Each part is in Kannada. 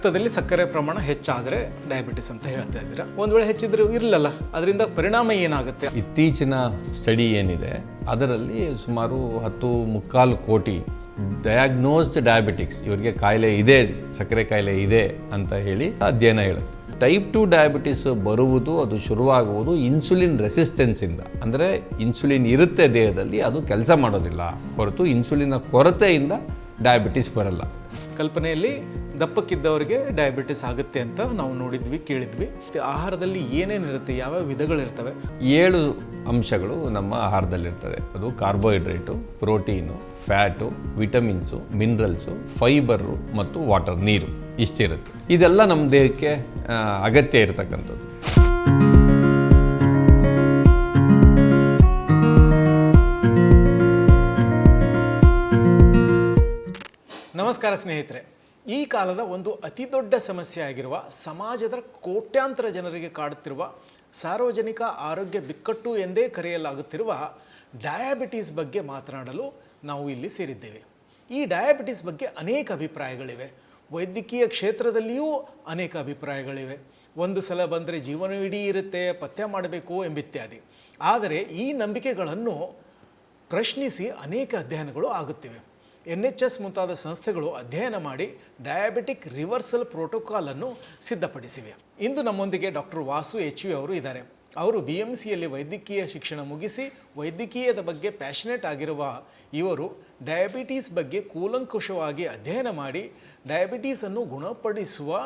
ರಕ್ತದಲ್ಲಿ ಸಕ್ಕರೆ ಪ್ರಮಾಣ ಹೆಚ್ಚಾದರೆ ಡಯಾಬಿಟಿಸ್ ಅಂತ ಹೇಳ್ತಾ ಇದ್ದೀರಾ. ಒಂದು ವೇಳೆ ಹೆಚ್ಚಿದ್ರೆ ಇರಲಿಲ್ಲ, ಅದರಿಂದ ಪರಿಣಾಮ ಏನಾಗುತ್ತೆ? ಇತ್ತೀಚಿನ ಸ್ಟಡಿ ಏನಿದೆ ಅದರಲ್ಲಿ ಸುಮಾರು 10.25 ಕೋಟಿ ಡಯಾಗ್ನೋಸ್ಡ್ ಡಯಾಬಿಟಿಕ್ಸ್, ಇವರಿಗೆ ಕಾಯಿಲೆ ಇದೆ, ಸಕ್ಕರೆ ಕಾಯಿಲೆ ಇದೆ ಅಂತ ಹೇಳಿ ಅಧ್ಯಯನ ಹೇಳುತ್ತೆ. ಟೈಪ್ 2 ಡಯಾಬಿಟಿಸ್ ಬರುವುದು, ಅದು ಶುರುವಾಗುವುದು ಇನ್ಸುಲಿನ್ ರೆಸಿಸ್ಟೆನ್ಸಿಂದ. ಅಂದರೆ ಇನ್ಸುಲಿನ್ ಇರುತ್ತೆ ದೇಹದಲ್ಲಿ, ಅದು ಕೆಲಸ ಮಾಡೋದಿಲ್ಲ ಹೊರತು ಇನ್ಸುಲಿನ ಕೊರತೆಯಿಂದ ಡಯಾಬಿಟಿಸ್ ಬರಲ್ಲ. ಕಲ್ಪನೆಯಲ್ಲಿ ದಪ್ಪಕ್ಕಿದ್ದವರಿಗೆ ಡಯಾಬಿಟಿಸ್ ಆಗುತ್ತೆ ಅಂತ ನಾವು ನೋಡಿದ್ವಿ, ಕೇಳಿದ್ವಿ. ಆಹಾರದಲ್ಲಿ ಏನೇನಿರುತ್ತೆ, ಯಾವ್ಯಾವ ವಿಧಗಳಿರ್ತವೆ? 7 ಅಂಶಗಳು ನಮ್ಮ ಆಹಾರದಲ್ಲಿರ್ತದೆ. ಅದು carbohydrate, protein, fat, vitamins, minerals, fibre ಮತ್ತು ವಾಟರ್, ನೀರು. ಇಷ್ಟಿರುತ್ತೆ. ಇದೆಲ್ಲ ನಮ್ಮ ದೇಹಕ್ಕೆ ಅಗತ್ಯ ಇರತಕ್ಕಂಥದ್ದು. ನಮಸ್ಕಾರ ಸ್ನೇಹಿತರೆ. ಈ ಕಾಲದ ಒಂದು ಅತಿ ದೊಡ್ಡ ಸಮಸ್ಯೆ ಆಗಿರುವ, ಸಮಾಜದ ಕೋಟ್ಯಾಂತರ ಜನರಿಗೆ ಕಾಡುತ್ತಿರುವ, ಸಾರ್ವಜನಿಕ ಆರೋಗ್ಯ ಬಿಕ್ಕಟ್ಟು ಎಂದೇ ಕರೆಯಲಾಗುತ್ತಿರುವ ಡಯಾಬಿಟೀಸ್ ಬಗ್ಗೆ ಮಾತನಾಡಲು ನಾವು ಇಲ್ಲಿ ಸೇರಿದ್ದೇವೆ. ಈ ಡಯಾಬಿಟೀಸ್ ಬಗ್ಗೆ ಅನೇಕ ಅಭಿಪ್ರಾಯಗಳಿವೆ. ವೈದ್ಯಕೀಯ ಕ್ಷೇತ್ರದಲ್ಲಿಯೂ ಅನೇಕ ಅಭಿಪ್ರಾಯಗಳಿವೆ. ಒಂದು ಸಲ ಬಂದರೆ ಜೀವನವಿಡೀ ಇರುತ್ತೆ, ಪಥ್ಯ ಮಾಡಬೇಕು ಎಂಬಿತ್ಯಾದಿ. ಆದರೆ ಈ ನಂಬಿಕೆಗಳನ್ನು ಪ್ರಶ್ನಿಸಿ ಅನೇಕ ಅಧ್ಯಯನಗಳು ಆಗುತ್ತಿವೆ. NHS ಮುಂತಾದ ಸಂಸ್ಥೆಗಳು ಅಧ್ಯಯನ ಮಾಡಿ ಡಯಾಬಿಟಿಕ್ ರಿವರ್ಸಲ್ ಪ್ರೋಟೋಕಾಲನ್ನು ಸಿದ್ಧಪಡಿಸಿವೆ. ಇಂದು ನಮ್ಮೊಂದಿಗೆ ಡಾಕ್ಟರ್ ವಾಸು HV ಅವರು ಇದ್ದಾರೆ. ಅವರು BMCಯಲ್ಲಿ ವೈದ್ಯಕೀಯ ಶಿಕ್ಷಣ ಮುಗಿಸಿ ವೈದ್ಯಕೀಯದ ಬಗ್ಗೆ ಪ್ಯಾಷನೇಟ್ ಆಗಿರುವ ಇವರು ಡಯಾಬಿಟೀಸ್ ಬಗ್ಗೆ ಕೂಲಂಕುಷವಾಗಿ ಅಧ್ಯಯನ ಮಾಡಿ ಡಯಾಬಿಟೀಸನ್ನು ಗುಣಪಡಿಸುವ,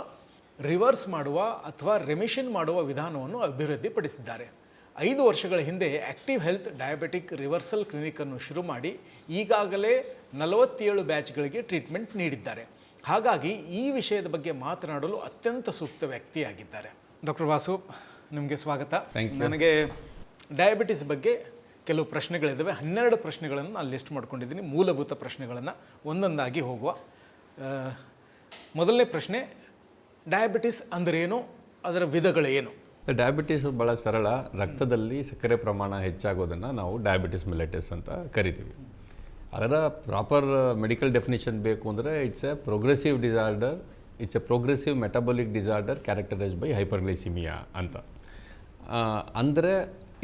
ರಿವರ್ಸ್ ಮಾಡುವ ಅಥವಾ ರೆಮಿಷನ್ ಮಾಡುವ ವಿಧಾನವನ್ನು ಅಭಿವೃದ್ಧಿಪಡಿಸಿದ್ದಾರೆ. 5 ವರ್ಷಗಳ ಹಿಂದೆ ಆ್ಯಕ್ಟಿವ್ ಹೆಲ್ತ್ ಡಯಾಬಿಟಿಕ್ ರಿವರ್ಸಲ್ ಕ್ಲಿನಿಕನ್ನು ಶುರು ಮಾಡಿ ಈಗಾಗಲೇ 47 ಬ್ಯಾಚ್ಗಳಿಗೆ ಟ್ರೀಟ್ಮೆಂಟ್ ನೀಡಿದ್ದಾರೆ. ಹಾಗಾಗಿ ಈ ವಿಷಯದ ಬಗ್ಗೆ ಮಾತನಾಡಲು ಅತ್ಯಂತ ಸೂಕ್ತ ವ್ಯಕ್ತಿಯಾಗಿದ್ದಾರೆ. ಡಾಕ್ಟರ್ ವಾಸು, ನಿಮಗೆ ಸ್ವಾಗತ. ನನಗೆ ಡಯಾಬಿಟಿಸ್ ಬಗ್ಗೆ ಕೆಲವು ಪ್ರಶ್ನೆಗಳಿದ್ದಾವೆ. 12 ಪ್ರಶ್ನೆಗಳನ್ನು ನಾನು ಲಿಸ್ಟ್ ಮಾಡ್ಕೊಂಡಿದ್ದೀನಿ, ಮೂಲಭೂತ ಪ್ರಶ್ನೆಗಳನ್ನು. ಒಂದೊಂದಾಗಿ ಹೋಗುವ. ಮೊದಲನೇ ಪ್ರಶ್ನೆ, ಡಯಾಬಿಟಿಸ್ ಅಂದ್ರೇನು, ಅದರ ವಿಧಗಳೇನು? ಡಯಾಬಿಟಿಸ್ ಭಾಳ ಸರಳ. ರಕ್ತದಲ್ಲಿ ಸಕ್ಕರೆ ಪ್ರಮಾಣ ಹೆಚ್ಚಾಗೋದನ್ನು ನಾವು ಡಯಾಬಿಟಿಸ್ ಮೆಲಿಟಸ್ ಅಂತ ಕರಿತೀವಿ. ಅದರ ಪ್ರಾಪರ್ ಮೆಡಿಕಲ್ ಡೆಫಿನಿಷನ್ ಬೇಕು ಅಂದರೆ it's a progressive disorder, it's a progressive metabolic disorder characterised by hyperglycaemia ಅಂತ. ಅಂದರೆ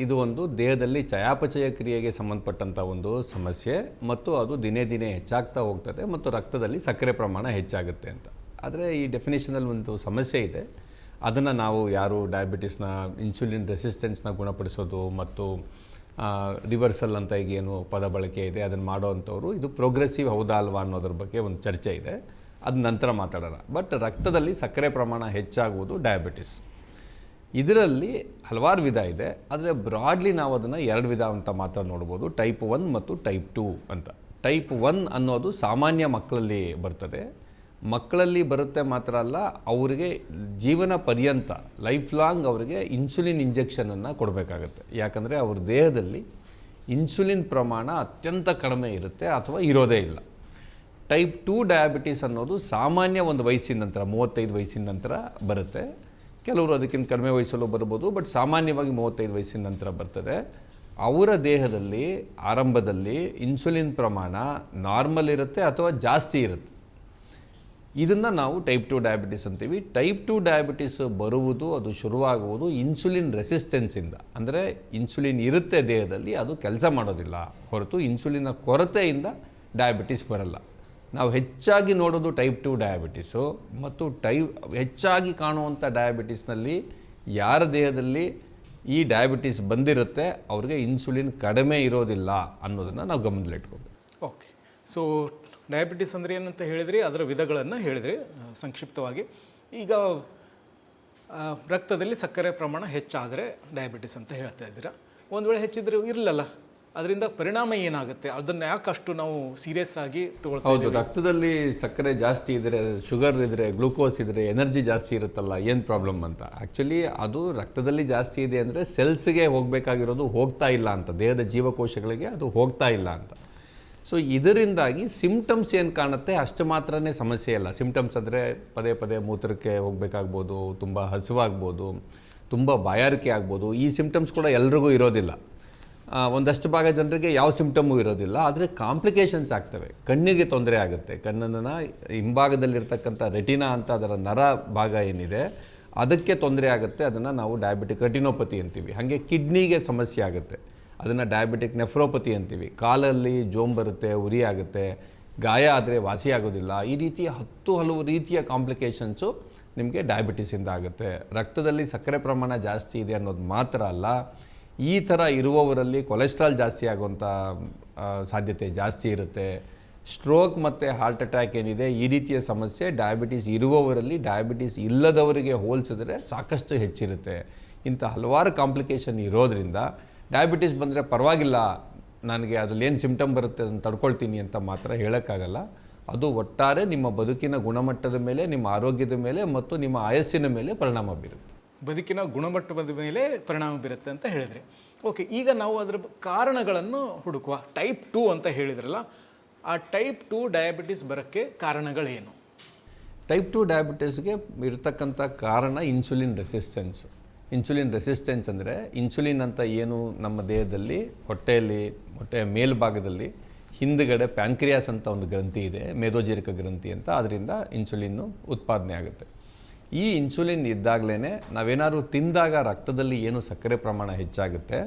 ಇದು ಒಂದು ದೇಹದಲ್ಲಿ ಚಯಾಪಚಯ ಕ್ರಿಯೆಗೆ ಸಂಬಂಧಪಟ್ಟಂಥ ಒಂದು ಸಮಸ್ಯೆ ಮತ್ತು ಅದು ದಿನೇ ದಿನೇ ಹೆಚ್ಚಾಗ್ತಾ ಹೋಗ್ತದೆ ಮತ್ತು ರಕ್ತದಲ್ಲಿ ಸಕ್ಕರೆ ಪ್ರಮಾಣ ಹೆಚ್ಚಾಗುತ್ತೆ ಅಂತ. ಆದರೆ ಈ ಡೆಫಿನೇಷನಲ್ಲಿ ಒಂದು ಸಮಸ್ಯೆ ಇದೆ. ಅದನ್ನು ನಾವು ಯಾರು ಡಯಾಬಿಟಿಸ್ನ ಇನ್ಸುಲಿನ್ ರೆಸಿಸ್ಟೆನ್ಸ್ನ ಗುಣಪಡಿಸೋದು ಮತ್ತು ರಿವರ್ಸಲ್ ಅಂತ ಈಗೇನು ಪದ ಬಳಕೆ ಇದೆ ಅದನ್ನು ಮಾಡೋವಂಥವ್ರು, ಇದು ಪ್ರೋಗ್ರೆಸಿವ್ ಹೌದಾ ಅಲ್ವಾ ಅನ್ನೋದ್ರ ಬಗ್ಗೆ ಒಂದು ಚರ್ಚೆ ಇದೆ. ಅದು ನಂತರ ಮಾತಾಡೋಣ. ಬಟ್ ರಕ್ತದಲ್ಲಿ ಸಕ್ಕರೆ ಪ್ರಮಾಣ ಹೆಚ್ಚಾಗುವುದು ಡಯಾಬಿಟಿಸ್. ಇದರಲ್ಲಿ ಹಲವಾರು ವಿಧ ಇದೆ. ಆದರೆ ಬ್ರಾಡ್ಲಿ ನಾವು ಅದನ್ನು 2 ವಿಧ ಅಂತ ಮಾತ್ರ ನೋಡ್ಬೋದು, ಟೈಪ್ 1 ಮತ್ತು ಟೈಪ್ 2 ಅಂತ. ಟೈಪ್ 1 ಅನ್ನೋದು ಸಾಮಾನ್ಯ ಮಕ್ಕಳಲ್ಲಿ ಬರ್ತದೆ. ಮಕ್ಕಳಲ್ಲಿ ಬರುತ್ತೆ ಮಾತ್ರ ಅಲ್ಲ, ಅವರಿಗೆ ಜೀವನ ಪರ್ಯಂತ ಲೈಫ್ ಲಾಂಗ್ ಅವರಿಗೆ ಇನ್ಸುಲಿನ್ ಇಂಜೆಕ್ಷನನ್ನು ಕೊಡಬೇಕಾಗತ್ತೆ. ಯಾಕಂದರೆ ಅವ್ರ ದೇಹದಲ್ಲಿ ಇನ್ಸುಲಿನ್ ಪ್ರಮಾಣ ಅತ್ಯಂತ ಕಡಿಮೆ ಇರುತ್ತೆ ಅಥವಾ ಇರೋದೇ ಇಲ್ಲ. ಟೈಪ್ 2 ಡಯಾಬಿಟಿಸ್ ಅನ್ನೋದು ಸಾಮಾನ್ಯ ಒಂದು ವಯಸ್ಸಿನ ನಂತರ, 35 ವಯಸ್ಸಿನ ನಂತರ ಬರುತ್ತೆ. ಕೆಲವರು ಅದಕ್ಕಿಂತ ಕಡಿಮೆ ವಯಸ್ಸಲ್ಲೂ ಬರ್ಬೋದು, ಬಟ್ ಸಾಮಾನ್ಯವಾಗಿ 35 ವಯಸ್ಸಿನ ನಂತರ ಬರ್ತದೆ. ಅವರ ದೇಹದಲ್ಲಿ ಆರಂಭದಲ್ಲಿ ಇನ್ಸುಲಿನ್ ಪ್ರಮಾಣ ನಾರ್ಮಲ್ ಇರುತ್ತೆ ಅಥವಾ ಜಾಸ್ತಿ ಇರುತ್ತೆ. ಇದನ್ನು ನಾವು ಟೈಪ್ 2 ಡಯಾಬಿಟಿಸ್ ಅಂತೀವಿ. ಟೈಪ್ 2 ಡಯಾಬಿಟಿಸ್ ಬರುವುದು, ಅದು ಶುರುವಾಗುವುದು ಇನ್ಸುಲಿನ್ ರೆಸಿಸ್ಟೆನ್ಸಿಂದ. ಅಂದರೆ ಇನ್ಸುಲಿನ್ ಇರುತ್ತೆ ದೇಹದಲ್ಲಿ, ಅದು ಕೆಲಸ ಮಾಡೋದಿಲ್ಲ ಹೊರತು ಇನ್ಸುಲಿನ ಕೊರತೆಯಿಂದ ಡಯಾಬಿಟಿಸ್ ಬರಲ್ಲ. ನಾವು ಹೆಚ್ಚಾಗಿ ನೋಡೋದು ಟೈಪ್ 2 ಡಯಾಬಿಟಿಸು. ಮತ್ತು ಹೆಚ್ಚಾಗಿ ಕಾಣುವಂಥ ಡಯಾಬಿಟಿಸ್ನಲ್ಲಿ ಯಾರ ದೇಹದಲ್ಲಿ ಈ ಡಯಾಬಿಟಿಸ್ ಬಂದಿರುತ್ತೆ ಅವ್ರಿಗೆ ಇನ್ಸುಲಿನ್ ಕಡಿಮೆ ಇರೋದಿಲ್ಲ ಅನ್ನೋದನ್ನು ನಾವು ಗಮನದಲ್ಲಿಟ್ಕೋಬೇಕು. ಓಕೆ. ಸೊ ಡಯಾಬಿಟಿಸ್ ಅಂದರೆ ಏನಂತ ಹೇಳಿದ್ರಿ, ಅದರ ವಿಧಗಳನ್ನು ಹೇಳಿದ್ರಿ ಸಂಕ್ಷಿಪ್ತವಾಗಿ. ಈಗ ರಕ್ತದಲ್ಲಿ ಸಕ್ಕರೆ ಪ್ರಮಾಣ ಹೆಚ್ಚಾದರೆ ಡಯಾಬಿಟಿಸ್ ಅಂತ ಹೇಳ್ತಾ ಇದ್ದೀರಾ. ಒಂದು ವೇಳೆ ಹೆಚ್ಚಿದ್ರೆ ಇರಲಿಲ್ಲ, ಅದರಿಂದ ಪರಿಣಾಮ ಏನಾಗುತ್ತೆ? ಅದನ್ನು ಯಾಕಷ್ಟು ನಾವು ಸೀರಿಯಸ್ ಆಗಿ ತಗೊಳ್ತಾ? ಹೌದು, ರಕ್ತದಲ್ಲಿ ಸಕ್ಕರೆ ಜಾಸ್ತಿ ಇದ್ದರೆ, ಶುಗರ್ ಇದ್ದರೆ, ಗ್ಲೂಕೋಸ್ ಇದ್ದರೆ, ಎನರ್ಜಿ ಜಾಸ್ತಿ ಇರುತ್ತಲ್ಲ, ಏನು ಪ್ರಾಬ್ಲಮ್ ಅಂತ. ಆ್ಯಕ್ಚುಲಿ ಅದು ರಕ್ತದಲ್ಲಿ ಜಾಸ್ತಿ ಇದೆ ಅಂದರೆ ಸೆಲ್ಸ್ಗೆ ಹೋಗಬೇಕಾಗಿರೋದು ಹೋಗ್ತಾ ಇಲ್ಲ ಅಂತ, ದೇಹದ ಜೀವಕೋಶಗಳಿಗೆ ಅದು ಹೋಗ್ತಾ ಇಲ್ಲ ಅಂತ. ಸೊ ಇದರಿಂದಾಗಿ ಸಿಮ್ಟಮ್ಸ್ ಏನು ಕಾಣುತ್ತೆ ಅಷ್ಟು ಮಾತ್ರನೇ ಸಮಸ್ಯೆ ಅಲ್ಲ. ಸಿಮ್ಟಮ್ಸ್ ಅಂದರೆ ಪದೇ ಪದೇ ಮೂತ್ರಕ್ಕೆ ಹೋಗಬೇಕಾಗ್ಬೋದು, ತುಂಬ ಹಸಿವಾಗ್ಬೋದು, ತುಂಬ ಬಾಯಾರಿಕೆ ಆಗ್ಬೋದು. ಈ ಸಿಮ್ಟಮ್ಸ್ ಕೂಡ ಎಲ್ರಿಗೂ ಇರೋದಿಲ್ಲ. ಒಂದಷ್ಟು ಭಾಗ ಜನರಿಗೆ ಯಾವ ಸಿಂಪ್ಟಮು ಇರೋದಿಲ್ಲ, ಆದರೆ ಕಾಂಪ್ಲಿಕೇಶನ್ಸ್ ಆಗ್ತವೆ. ಕಣ್ಣಿಗೆ ತೊಂದರೆ ಆಗುತ್ತೆ. ಕಣ್ಣನ್ನು ಹಿಂಭಾಗದಲ್ಲಿರ್ತಕ್ಕಂಥ ರೆಟಿನಾ ಅಂತ ಅದರ ನರ ಭಾಗ ಏನಿದೆ ಅದಕ್ಕೆ ತೊಂದರೆ ಆಗುತ್ತೆ. ಅದನ್ನು ನಾವು ಡಯಾಬಿಟಿಕ್ ರೆಟಿನೋಪತಿ ಅಂತೀವಿ. ಹಾಗೆ ಕಿಡ್ನಿಗೆ ಸಮಸ್ಯೆ ಆಗುತ್ತೆ, ಅದನ್ನು ಡಯಾಬಿಟಿಕ್ ನೆಫ್ರೋಪತಿ ಅಂತೀವಿ. ಕಾಲಲ್ಲಿ ಜೋಮ್ ಬರುತ್ತೆ, ಉರಿ ಆಗುತ್ತೆ, ಗಾಯ ಆದರೆ ವಾಸಿ ಆಗೋದಿಲ್ಲ. ಈ ರೀತಿ ಹಲವು ರೀತಿಯ ಕಾಂಪ್ಲಿಕೇಶನ್ಸು ನಿಮಗೆ ಡಯಾಬಿಟಿಸಿಂದ ಆಗುತ್ತೆ. ರಕ್ತದಲ್ಲಿ ಸಕ್ಕರೆ ಪ್ರಮಾಣ ಜಾಸ್ತಿ ಇದೆ ಅನ್ನೋದು ಮಾತ್ರ ಅಲ್ಲ, ಈ ಥರ ಇರುವವರಲ್ಲಿ ಕೊಲೆಸ್ಟ್ರಾಲ್ ಜಾಸ್ತಿ ಆಗುವಂಥ ಸಾಧ್ಯತೆ ಜಾಸ್ತಿ ಇರುತ್ತೆ. ಸ್ಟ್ರೋಕ್ ಮತ್ತು ಹಾರ್ಟ್ ಅಟ್ಯಾಕ್ ಏನಿದೆ, ಈ ರೀತಿಯ ಸಮಸ್ಯೆ ಡಯಾಬಿಟಿಸ್ ಇರುವವರಲ್ಲಿ ಡಯಾಬಿಟಿಸ್ ಇಲ್ಲದವರಿಗೆ ಹೋಲಿಸಿದ್ರೆ ಸಾಕಷ್ಟು ಹೆಚ್ಚಿರುತ್ತೆ. ಇಂಥ ಹಲವಾರು ಕಾಂಪ್ಲಿಕೇಶನ್ ಇರೋದರಿಂದ ಡಯಾಬಿಟಿಸ್ ಬಂದರೆ ಪರವಾಗಿಲ್ಲ, ನನಗೆ ಅದರಲ್ಲಿ ಏನು ಸಿಂಪ್ಟಮ್ ಬರುತ್ತೆ ಅದನ್ನು ತಡ್ಕೊಳ್ತೀನಿ ಅಂತ ಮಾತ್ರ ಹೇಳೋಕ್ಕಾಗಲ್ಲ. ಅದು ಒಟ್ಟಾರೆ ನಿಮ್ಮ ಬದುಕಿನ ಗುಣಮಟ್ಟದ ಮೇಲೆ, ನಿಮ್ಮ ಆರೋಗ್ಯದ ಮೇಲೆ ಮತ್ತು ನಿಮ್ಮ ಆಯಸ್ಸಿನ ಮೇಲೆ ಪರಿಣಾಮ ಬೀರುತ್ತೆ. ಬದುಕಿನ ಗುಣಮಟ್ಟದ ಮೇಲೆ ಪರಿಣಾಮ ಬೀರುತ್ತೆ ಅಂತ ಹೇಳಿದ್ರಿ. ಓಕೆ, ಈಗ ನಾವು ಅದರ ಕಾರಣಗಳನ್ನು ಹುಡುಕುವ. ಟೈಪ್ 2 ಅಂತ ಹೇಳಿದ್ರಲ್ಲ, ಆ ಟೈಪ್ 2 ಡಯಾಬಿಟಿಸ್ ಬರೋಕ್ಕೆ ಕಾರಣಗಳೇನು? ಟೈಪ್ 2 ಡಯಾಬಿಟಿಸ್ಗೆ ಇರತಕ್ಕಂಥ ಕಾರಣ ಇನ್ಸುಲಿನ್ ರೆಸಿಸ್ಟೆನ್ಸ್. ಇನ್ಸುಲಿನ್ ರೆಸಿಸ್ಟೆನ್ಸ್ ಅಂದರೆ ಇನ್ಸುಲಿನ್ ಅಂತ ಏನು ನಮ್ಮ ದೇಹದಲ್ಲಿ ಹೊಟ್ಟೆಯ ಮೇಲ್ಭಾಗದಲ್ಲಿ ಹಿಂದುಗಡೆ ಪ್ಯಾನ್ಕ್ರಿಯಾಸ್ ಅಂತ ಒಂದು ಗ್ರಂಥಿ ಇದೆ, ಮೇದೋಜೀರಕ ಗ್ರಂಥಿ ಅಂತ, ಅದರಿಂದ ಇನ್ಸುಲಿನ್ನು ಉತ್ಪಾದನೆ ಆಗುತ್ತೆ. ಈ ಇನ್ಸುಲಿನ್ ಇದ್ದಾಗಲೇ ನಾವೇನಾದ್ರು ತಿಂದಾಗ ರಕ್ತದಲ್ಲಿ ಏನು ಸಕ್ಕರೆ ಪ್ರಮಾಣ ಹೆಚ್ಚಾಗುತ್ತೆ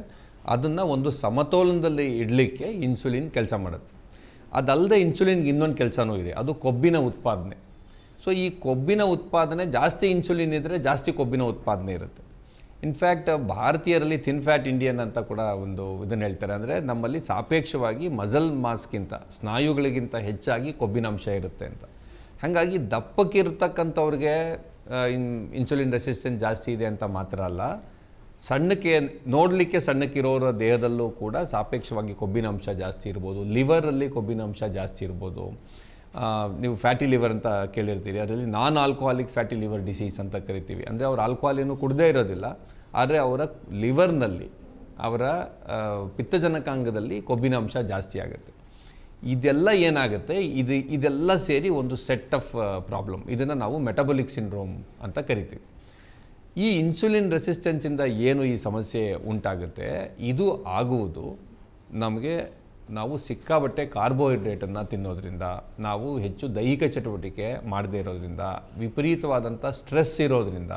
ಅದನ್ನು ಒಂದು ಸಮತೋಲನದಲ್ಲಿ ಇಡಲಿಕ್ಕೆ ಇನ್ಸುಲಿನ್ ಕೆಲಸ ಮಾಡುತ್ತೆ. ಅದಲ್ಲದೆ ಇನ್ಸುಲಿನ್ಗೆ ಇನ್ನೊಂದು ಕೆಲಸನೂ ಇದೆ, ಅದು ಕೊಬ್ಬಿನ ಉತ್ಪಾದನೆ. ಸೊ ಈ ಕೊಬ್ಬಿನ ಉತ್ಪಾದನೆ ಜಾಸ್ತಿ ಇನ್ಸುಲಿನ್ ಇದ್ದರೆ ಜಾಸ್ತಿ ಕೊಬ್ಬಿನ ಉತ್ಪಾದನೆ ಇರುತ್ತೆ. ಇನ್ಫ್ಯಾಕ್ಟ್ ಭಾರತೀಯರಲ್ಲಿ ಥಿನ್ ಫ್ಯಾಟ್ ಇಂಡಿಯನ್ ಅಂತ ಕೂಡ ಒಂದು ಇದನ್ನು ಹೇಳ್ತಾರೆ. ಅಂದರೆ ನಮ್ಮಲ್ಲಿ ಸಾಪೇಕ್ಷವಾಗಿ ಮಸಲ್ ಮಾಸ್ಗಿಂತ, ಸ್ನಾಯುಗಳಿಗಿಂತ ಹೆಚ್ಚಾಗಿ ಕೊಬ್ಬಿನಾಂಶ ಇರುತ್ತೆ ಅಂತ. ಹಾಗಾಗಿ ದಪ್ಪಕ್ಕಿರ್ತಕ್ಕಂಥವ್ರಿಗೆ ಇನ್ಸುಲಿನ್ ರೆಸಿಸ್ಟೆನ್ಸ್ ಜಾಸ್ತಿ ಇದೆ ಅಂತ ಮಾತ್ರ ಅಲ್ಲ, ನೋಡಲಿಕ್ಕೆ ಸಣ್ಣಕ್ಕಿರೋರ ದೇಹದಲ್ಲೂ ಕೂಡ ಸಾಪೇಕ್ಷವಾಗಿ ಕೊಬ್ಬಿನಾಂಶ ಜಾಸ್ತಿ ಇರ್ಬೋದು. ಲಿವರಲ್ಲಿ ಕೊಬ್ಬಿನಾಂಶ ಜಾಸ್ತಿ ಇರ್ಬೋದು. ನೀವು ಫ್ಯಾಟಿ ಲಿವರ್ ಅಂತ ಕೇಳಿರ್ತೀರಿ, ಅದರಲ್ಲಿ non alcoholic fatty liver disease ಅಂತ ಕರಿತೀವಿ. ಅಂದರೆ ಅವ್ರು ಆಲ್ಕೋಹಾಲ್ ಏನು ಕುಡದೇ ಇರೋದಿಲ್ಲ, ಆದರೆ ಅವರ ಲಿವರ್ನಲ್ಲಿ, ಅವರ ಪಿತ್ತಜನಕಾಂಗದಲ್ಲಿ ಕೊಬ್ಬಿನಾಂಶ ಜಾಸ್ತಿ ಆಗುತ್ತೆ. ಇದೆಲ್ಲ ಏನಾಗುತ್ತೆ, ಇದೆಲ್ಲ ಸೇರಿ ಒಂದು ಸೆಟ್ ಆಫ್ ಪ್ರಾಬ್ಲಮ್. ಇದನ್ನು ನಾವು ಮೆಟಬಾಲಿಕ್ ಸಿಂಡ್ರೋಮ್ ಅಂತ ಕರಿತೀವಿ. ಈ ಇನ್ಸುಲಿನ್ ರೆಸಿಸ್ಟೆನ್ಸಿಂದ ಏನು ಈ ಸಮಸ್ಯೆ ಉಂಟಾಗುತ್ತೆ, ಇದು ಆಗುವುದು ನಾವು ಸಿಕ್ಕಾಬಟ್ಟೆ ಕಾರ್ಬೋಹೈಡ್ರೇಟನ್ನು ತಿನ್ನೋದ್ರಿಂದ, ನಾವು ಹೆಚ್ಚು ದೈಹಿಕ ಚಟುವಟಿಕೆ ಮಾಡದೇ ಇರೋದ್ರಿಂದ, ವಿಪರೀತವಾದಂಥ ಸ್ಟ್ರೆಸ್ ಇರೋದ್ರಿಂದ,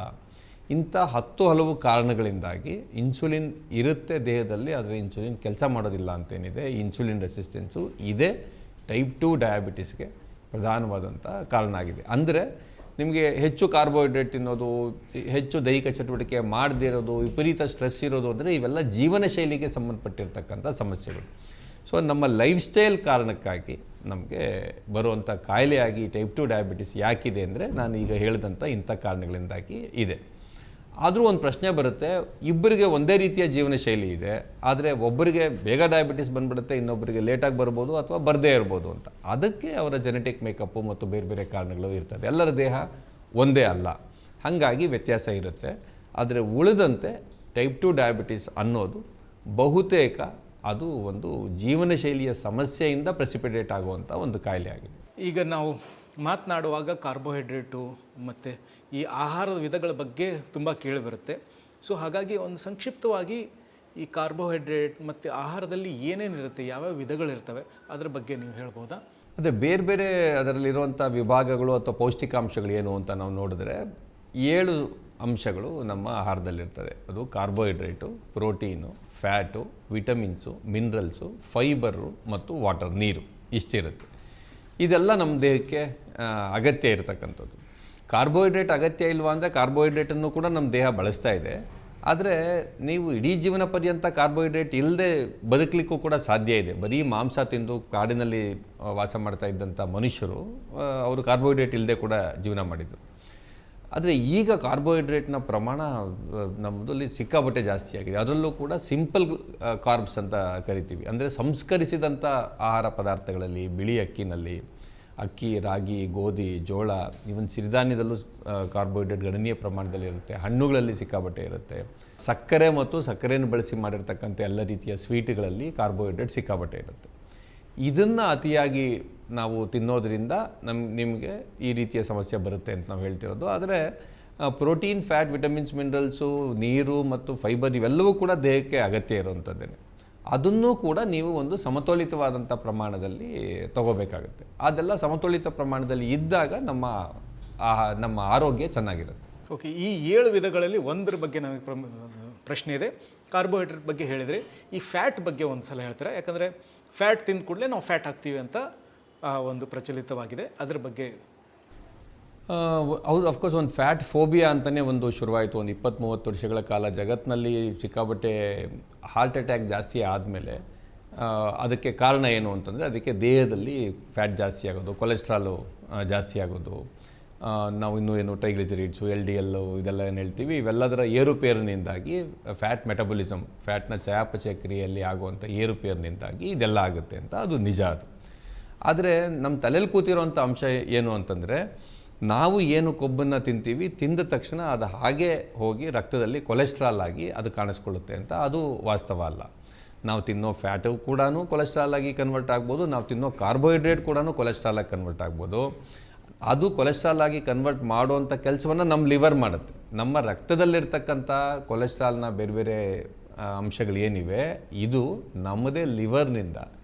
ಇಂಥ ಹಲವು ಕಾರಣಗಳಿಂದಾಗಿ ಇನ್ಸುಲಿನ್ ಇರುತ್ತೆ ದೇಹದಲ್ಲಿ, ಆದರೆ ಇನ್ಸುಲಿನ್ ಕೆಲಸ ಮಾಡೋದಿಲ್ಲ ಅಂತೇನಿದೆ, ಇನ್ಸುಲಿನ್ ರೆಸಿಸ್ಟೆನ್ಸು ಇದೇ ಟೈಪ್ 2 ಡಯಾಬಿಟಿಸ್ಗೆ ಪ್ರಧಾನವಾದಂಥ ಕಾರಣ ಆಗಿದೆ. ಅಂದರೆ ನಿಮಗೆ ಹೆಚ್ಚು ಕಾರ್ಬೋಹೈಡ್ರೇಟ್ ತಿನ್ನೋದು, ಹೆಚ್ಚು ದೈಹಿಕ ಚಟುವಟಿಕೆ ಮಾಡದೇ ಇರೋದು, ವಿಪರೀತ ಸ್ಟ್ರೆಸ್ ಇರೋದು, ಅಂದರೆ ಇವೆಲ್ಲ ಜೀವನ ಶೈಲಿಗೆ ಸಂಬಂಧಪಟ್ಟಿರ್ತಕ್ಕಂಥ ಸಮಸ್ಯೆಗಳು. ಸೊ ನಮ್ಮ ಲೈಫ್ ಸ್ಟೈಲ್ ಕಾರಣಕ್ಕಾಗಿ ನಮಗೆ ಬರುವಂಥ ಕಾಯಿಲೆಯಾಗಿ ಟೈಪ್ 2 ಡಯಾಬಿಟಿಸ್ ಯಾಕಿದೆ ಅಂದರೆ ನಾನು ಈಗ ಹೇಳಿದಂಥ ಇಂಥ ಕಾರಣಗಳಿಂದಾಗಿ ಇದೆ. ಆದರೂ ಒಂದು ಪ್ರಶ್ನೆ ಬರುತ್ತೆ, ಇಬ್ಬರಿಗೆ ಒಂದೇ ರೀತಿಯ ಜೀವನ ಶೈಲಿ ಇದೆ, ಆದರೆ ಒಬ್ಬರಿಗೆ ಬೇಗ ಡಯಾಬಿಟಿಸ್ ಬಂದುಬಿಡುತ್ತೆ, ಇನ್ನೊಬ್ಬರಿಗೆ ಲೇಟಾಗಿ ಬರ್ಬೋದು ಅಥವಾ ಬರದೇ ಇರ್ಬೋದು ಅಂತ. ಅದಕ್ಕೆ ಅವರ ಜೆನೆಟಿಕ್ ಮೇಕಪ್ಪು ಮತ್ತು ಬೇರೆ ಬೇರೆ ಕಾರಣಗಳು ಇರ್ತದೆ. ಎಲ್ಲರ ದೇಹ ಒಂದೇ ಅಲ್ಲ, ಹಾಗಾಗಿ ವ್ಯತ್ಯಾಸ ಇರುತ್ತೆ. ಆದರೆ ಉಳಿದಂತೆ ಟೈಪ್ 2 ಡಯಾಬಿಟಿಸ್ ಅನ್ನೋದು ಬಹುತೇಕ ಅದು ಒಂದು ಜೀವನ ಶೈಲಿಯ ಸಮಸ್ಯೆಯಿಂದ ಪ್ರೆಸಿಪಿಟೇಟ್ ಆಗುವಂಥ ಒಂದು ಕಾಯಿಲೆ ಆಗಿದೆ. ಈಗ ನಾವು ಮಾತನಾಡುವಾಗ ಕಾರ್ಬೋಹೈಡ್ರೇಟು ಮತ್ತು ಈ ಆಹಾರದ ವಿಧಗಳ ಬಗ್ಗೆ ತುಂಬ ಕೇಳಿಬರುತ್ತೆ. ಸೊ ಹಾಗಾಗಿ ಒಂದು ಸಂಕ್ಷಿಪ್ತವಾಗಿ ಈ ಕಾರ್ಬೋಹೈಡ್ರೇಟ್ ಮತ್ತು ಆಹಾರದಲ್ಲಿ ಏನೇನಿರುತ್ತೆ, ಯಾವ್ಯಾವ ವಿಧಗಳಿರ್ತವೆ, ಅದರ ಬಗ್ಗೆ ನೀವು ಹೇಳ್ಬೋದಾ? ಅದೇ ಬೇರೆ ಬೇರೆ ಅದರಲ್ಲಿರುವಂಥ ವಿಭಾಗಗಳು ಅಥವಾ ಪೌಷ್ಟಿಕಾಂಶಗಳು ಏನು ಅಂತ ನಾವು ನೋಡಿದ್ರೆ 7 ಅಂಶಗಳು ನಮ್ಮ ಆಹಾರದಲ್ಲಿರ್ತದೆ. ಅದು carbohydrate, protein, fat, vitamins, minerals, fibre ಮತ್ತು ವಾಟರ್, ನೀರು, ಇಷ್ಟಿರುತ್ತೆ. ಇದೆಲ್ಲ ನಮ್ಮ ದೇಹಕ್ಕೆ ಅಗತ್ಯ ಇರತಕ್ಕಂಥದ್ದು. ಕಾರ್ಬೋಹೈಡ್ರೇಟ್ ಅಗತ್ಯ ಇಲ್ವಾ ಅಂದರೆ ಕಾರ್ಬೋಹೈಡ್ರೇಟನ್ನು ಕೂಡ ನಮ್ಮ ದೇಹ ಬಳಸ್ತಾ ಇದೆ. ಆದರೆ ನೀವು ಇಡೀ ಜೀವನ ಪರ್ಯಂತ ಕಾರ್ಬೋಹೈಡ್ರೇಟ್ ಇಲ್ಲದೆ ಬದುಕಲಿಕ್ಕೂ ಕೂಡ ಸಾಧ್ಯ ಇದೆ. ಬರೀ ಮಾಂಸ ತಿಂದು ಕಾಡಿನಲ್ಲಿ ವಾಸ ಮಾಡ್ತಾ ಇದ್ದಂಥ ಮನುಷ್ಯರು ಅವರು ಕಾರ್ಬೋಹೈಡ್ರೇಟ್ ಇಲ್ಲದೆ ಕೂಡ ಜೀವನ ಮಾಡಿದರು. ಆದರೆ ಈಗ ಕಾರ್ಬೋಹೈಡ್ರೇಟ್ನ ಪ್ರಮಾಣ ನಮ್ಮದಲ್ಲಿ ಸಿಕ್ಕಾಪಟ್ಟೆ ಜಾಸ್ತಿ ಆಗಿದೆ. ಅದರಲ್ಲೂ ಕೂಡ ಸಿಂಪಲ್ ಕಾರ್ಬ್ಸ್ ಅಂತ ಕರಿತೀವಿ. ಅಂದರೆ ಸಂಸ್ಕರಿಸಿದಂಥ ಆಹಾರ ಪದಾರ್ಥಗಳಲ್ಲಿ, ಬಿಳಿ ಅಕ್ಕಿನಲ್ಲಿ, ಅಕ್ಕಿ, ರಾಗಿ, ಗೋಧಿ, ಜೋಳ, ಇವನ್ ಸಿರಿಧಾನ್ಯದಲ್ಲೂ ಕಾರ್ಬೋಹೈಡ್ರೇಟ್ ಗಣನೀಯ ಪ್ರಮಾಣದಲ್ಲಿ ಇರುತ್ತೆ. ಹಣ್ಣುಗಳಲ್ಲಿ ಸಿಕ್ಕಾಪಟ್ಟೆ ಇರುತ್ತೆ. ಸಕ್ಕರೆ ಮತ್ತು ಸಕ್ಕರೆಯನ್ನು ಬಳಸಿ ಮಾಡಿರ್ತಕ್ಕಂಥ ಎಲ್ಲ ರೀತಿಯ ಸ್ವೀಟ್ಗಳಲ್ಲಿ ಕಾರ್ಬೋಹೈಡ್ರೇಟ್ ಸಿಕ್ಕಾಪಟ್ಟೆ ಇರುತ್ತೆ. ಇದನ್ನು ಅತಿಯಾಗಿ ನಾವು ತಿನ್ನೋದ್ರಿಂದ ನಿಮಗೆ ಈ ರೀತಿಯ ಸಮಸ್ಯೆ ಬರುತ್ತೆ ಅಂತ ನಾವು ಹೇಳ್ತಿರೋದು. ಆದರೆ ಪ್ರೋಟೀನ್, ಫ್ಯಾಟ್, ವಿಟಮಿನ್ಸ್, ಮಿನರಲ್ಸು, ನೀರು ಮತ್ತು ಫೈಬರ್ ಇವೆಲ್ಲವೂ ಕೂಡ ದೇಹಕ್ಕೆ ಅಗತ್ಯ ಇರುವಂಥದ್ದೇ. ಅದನ್ನೂ ಕೂಡ ನೀವು ಒಂದು ಸಮತೋಲಿತವಾದಂಥ ಪ್ರಮಾಣದಲ್ಲಿ ತಗೋಬೇಕಾಗುತ್ತೆ. ಅದೆಲ್ಲ ಸಮತೋಲಿತ ಪ್ರಮಾಣದಲ್ಲಿ ಇದ್ದಾಗ ನಮ್ಮ ಆರೋಗ್ಯ ಚೆನ್ನಾಗಿರುತ್ತೆ. ಓಕೆ, ಈ 7 ವಿಧಗಳಲ್ಲಿ ಒಂದರ ಬಗ್ಗೆ ನನಗೆ ಪ್ರಶ್ನೆ ಇದೆ. ಕಾರ್ಬೋಹೈಡ್ರೇಟ್ ಬಗ್ಗೆ ಹೇಳಿದರೆ, ಈ ಫ್ಯಾಟ್ ಬಗ್ಗೆ ಒಂದು ಸಲ ಹೇಳ್ತೀರಾ? ಯಾಕಂದರೆ ಫ್ಯಾಟ್ ತಿಂದ ಕೂಡಲೇ ನಾವು ಫ್ಯಾಟ್ ಆಗ್ತೀವಿ ಅಂತ ಒಂದು ಪ್ರಚಲಿತವಾಗಿದೆ, ಅದ್ರ ಬಗ್ಗೆ. ಹೌದು, ಅಫ್ಕೋರ್ಸ್ ಒಂದು ಫ್ಯಾಟ್ ಫೋಬಿಯಾ ಅಂತಲೇ ಒಂದು ಶುರುವಾಯಿತು. ಒಂದು 20-30 ವರ್ಷಗಳ ಕಾಲ ಜಗತ್ತಿನಲ್ಲಿ ಸಿಕ್ಕಾಬಟ್ಟೆ ಹಾರ್ಟ್ ಅಟ್ಯಾಕ್ ಜಾಸ್ತಿ ಆದಮೇಲೆ ಅದಕ್ಕೆ ಕಾರಣ ಏನು ಅಂತಂದರೆ, ಅದಕ್ಕೆ ದೇಹದಲ್ಲಿ ಫ್ಯಾಟ್ ಜಾಸ್ತಿ ಆಗೋದು, ಕೊಲೆಸ್ಟ್ರಾಲು ಜಾಸ್ತಿ ಆಗೋದು, ನಾವು ಇನ್ನೂ ಏನು ಟ್ರೈಗ್ಲಿಸರಿಡ್ಸು, LDL ಇದೆಲ್ಲ ಏನು ಹೇಳ್ತೀವಿ, ಇವೆಲ್ಲದರ ಏರುಪೇರಿನಿಂದಾಗಿ ಫ್ಯಾಟ್ ಮೆಟಬಲಿಸಮ್, ಫ್ಯಾಟ್ನ ಚಯಾಪಚಯ ಕ್ರಿಯೆಯಲ್ಲಿ ಆಗುವಂಥ ಏರುಪೇರಿನಿಂದಾಗಿ ಇದೆಲ್ಲ ಆಗುತ್ತೆ ಅಂತ ಅದು ನಿಜ. ಅದು ಆದರೆ ನಮ್ಮ ತಲೆಯಲ್ಲಿ ಕೂತಿರೋವಂಥ ಅಂಶ ಏನು ಅಂತಂದರೆ, ನಾವು ಏನು ಕೊಬ್ಬನ್ನು ತಿಂತೀವಿ, ತಿಂದ ತಕ್ಷಣ ಅದು ಹಾಗೇ ಹೋಗಿ ರಕ್ತದಲ್ಲಿ ಕೊಲೆಸ್ಟ್ರಾಲ್ ಆಗಿ ಅದು ಕಾಣಿಸ್ಕೊಳ್ಳುತ್ತೆ ಅಂತ ಅದು ವಾಸ್ತವ ಅಲ್ಲ. ನಾವು ತಿನ್ನೋ ಫ್ಯಾಟು ಕೂಡ ಕೊಲೆಸ್ಟ್ರಾಲ್ ಆಗಿ ಕನ್ವರ್ಟ್ ಆಗ್ಬೋದು, ನಾವು ತಿನ್ನೋ ಕಾರ್ಬೋಹೈಡ್ರೇಟ್ ಕೂಡ ಕೊಲೆಸ್ಟ್ರಾಲ್ ಆಗಿ ಕನ್ವರ್ಟ್ ಆಗ್ಬೋದು. ಅದು ಕೊಲೆಸ್ಟ್ರಾಲ್ ಆಗಿ ಕನ್ವರ್ಟ್ ಮಾಡುವಂಥ ಕೆಲಸವನ್ನು ನಮ್ಮ ಲಿವರ್ ಮಾಡುತ್ತೆ. ನಮ್ಮ ರಕ್ತದಲ್ಲಿರ್ತಕ್ಕಂಥ ಕೊಲೆಸ್ಟ್ರಾಲ್ನ ಬೇರೆ ಬೇರೆ ಅಂಶಗಳೇನಿವೆ, ಇದು ನಮ್ಮದೇ ಲಿವರ್ನಿಂದ,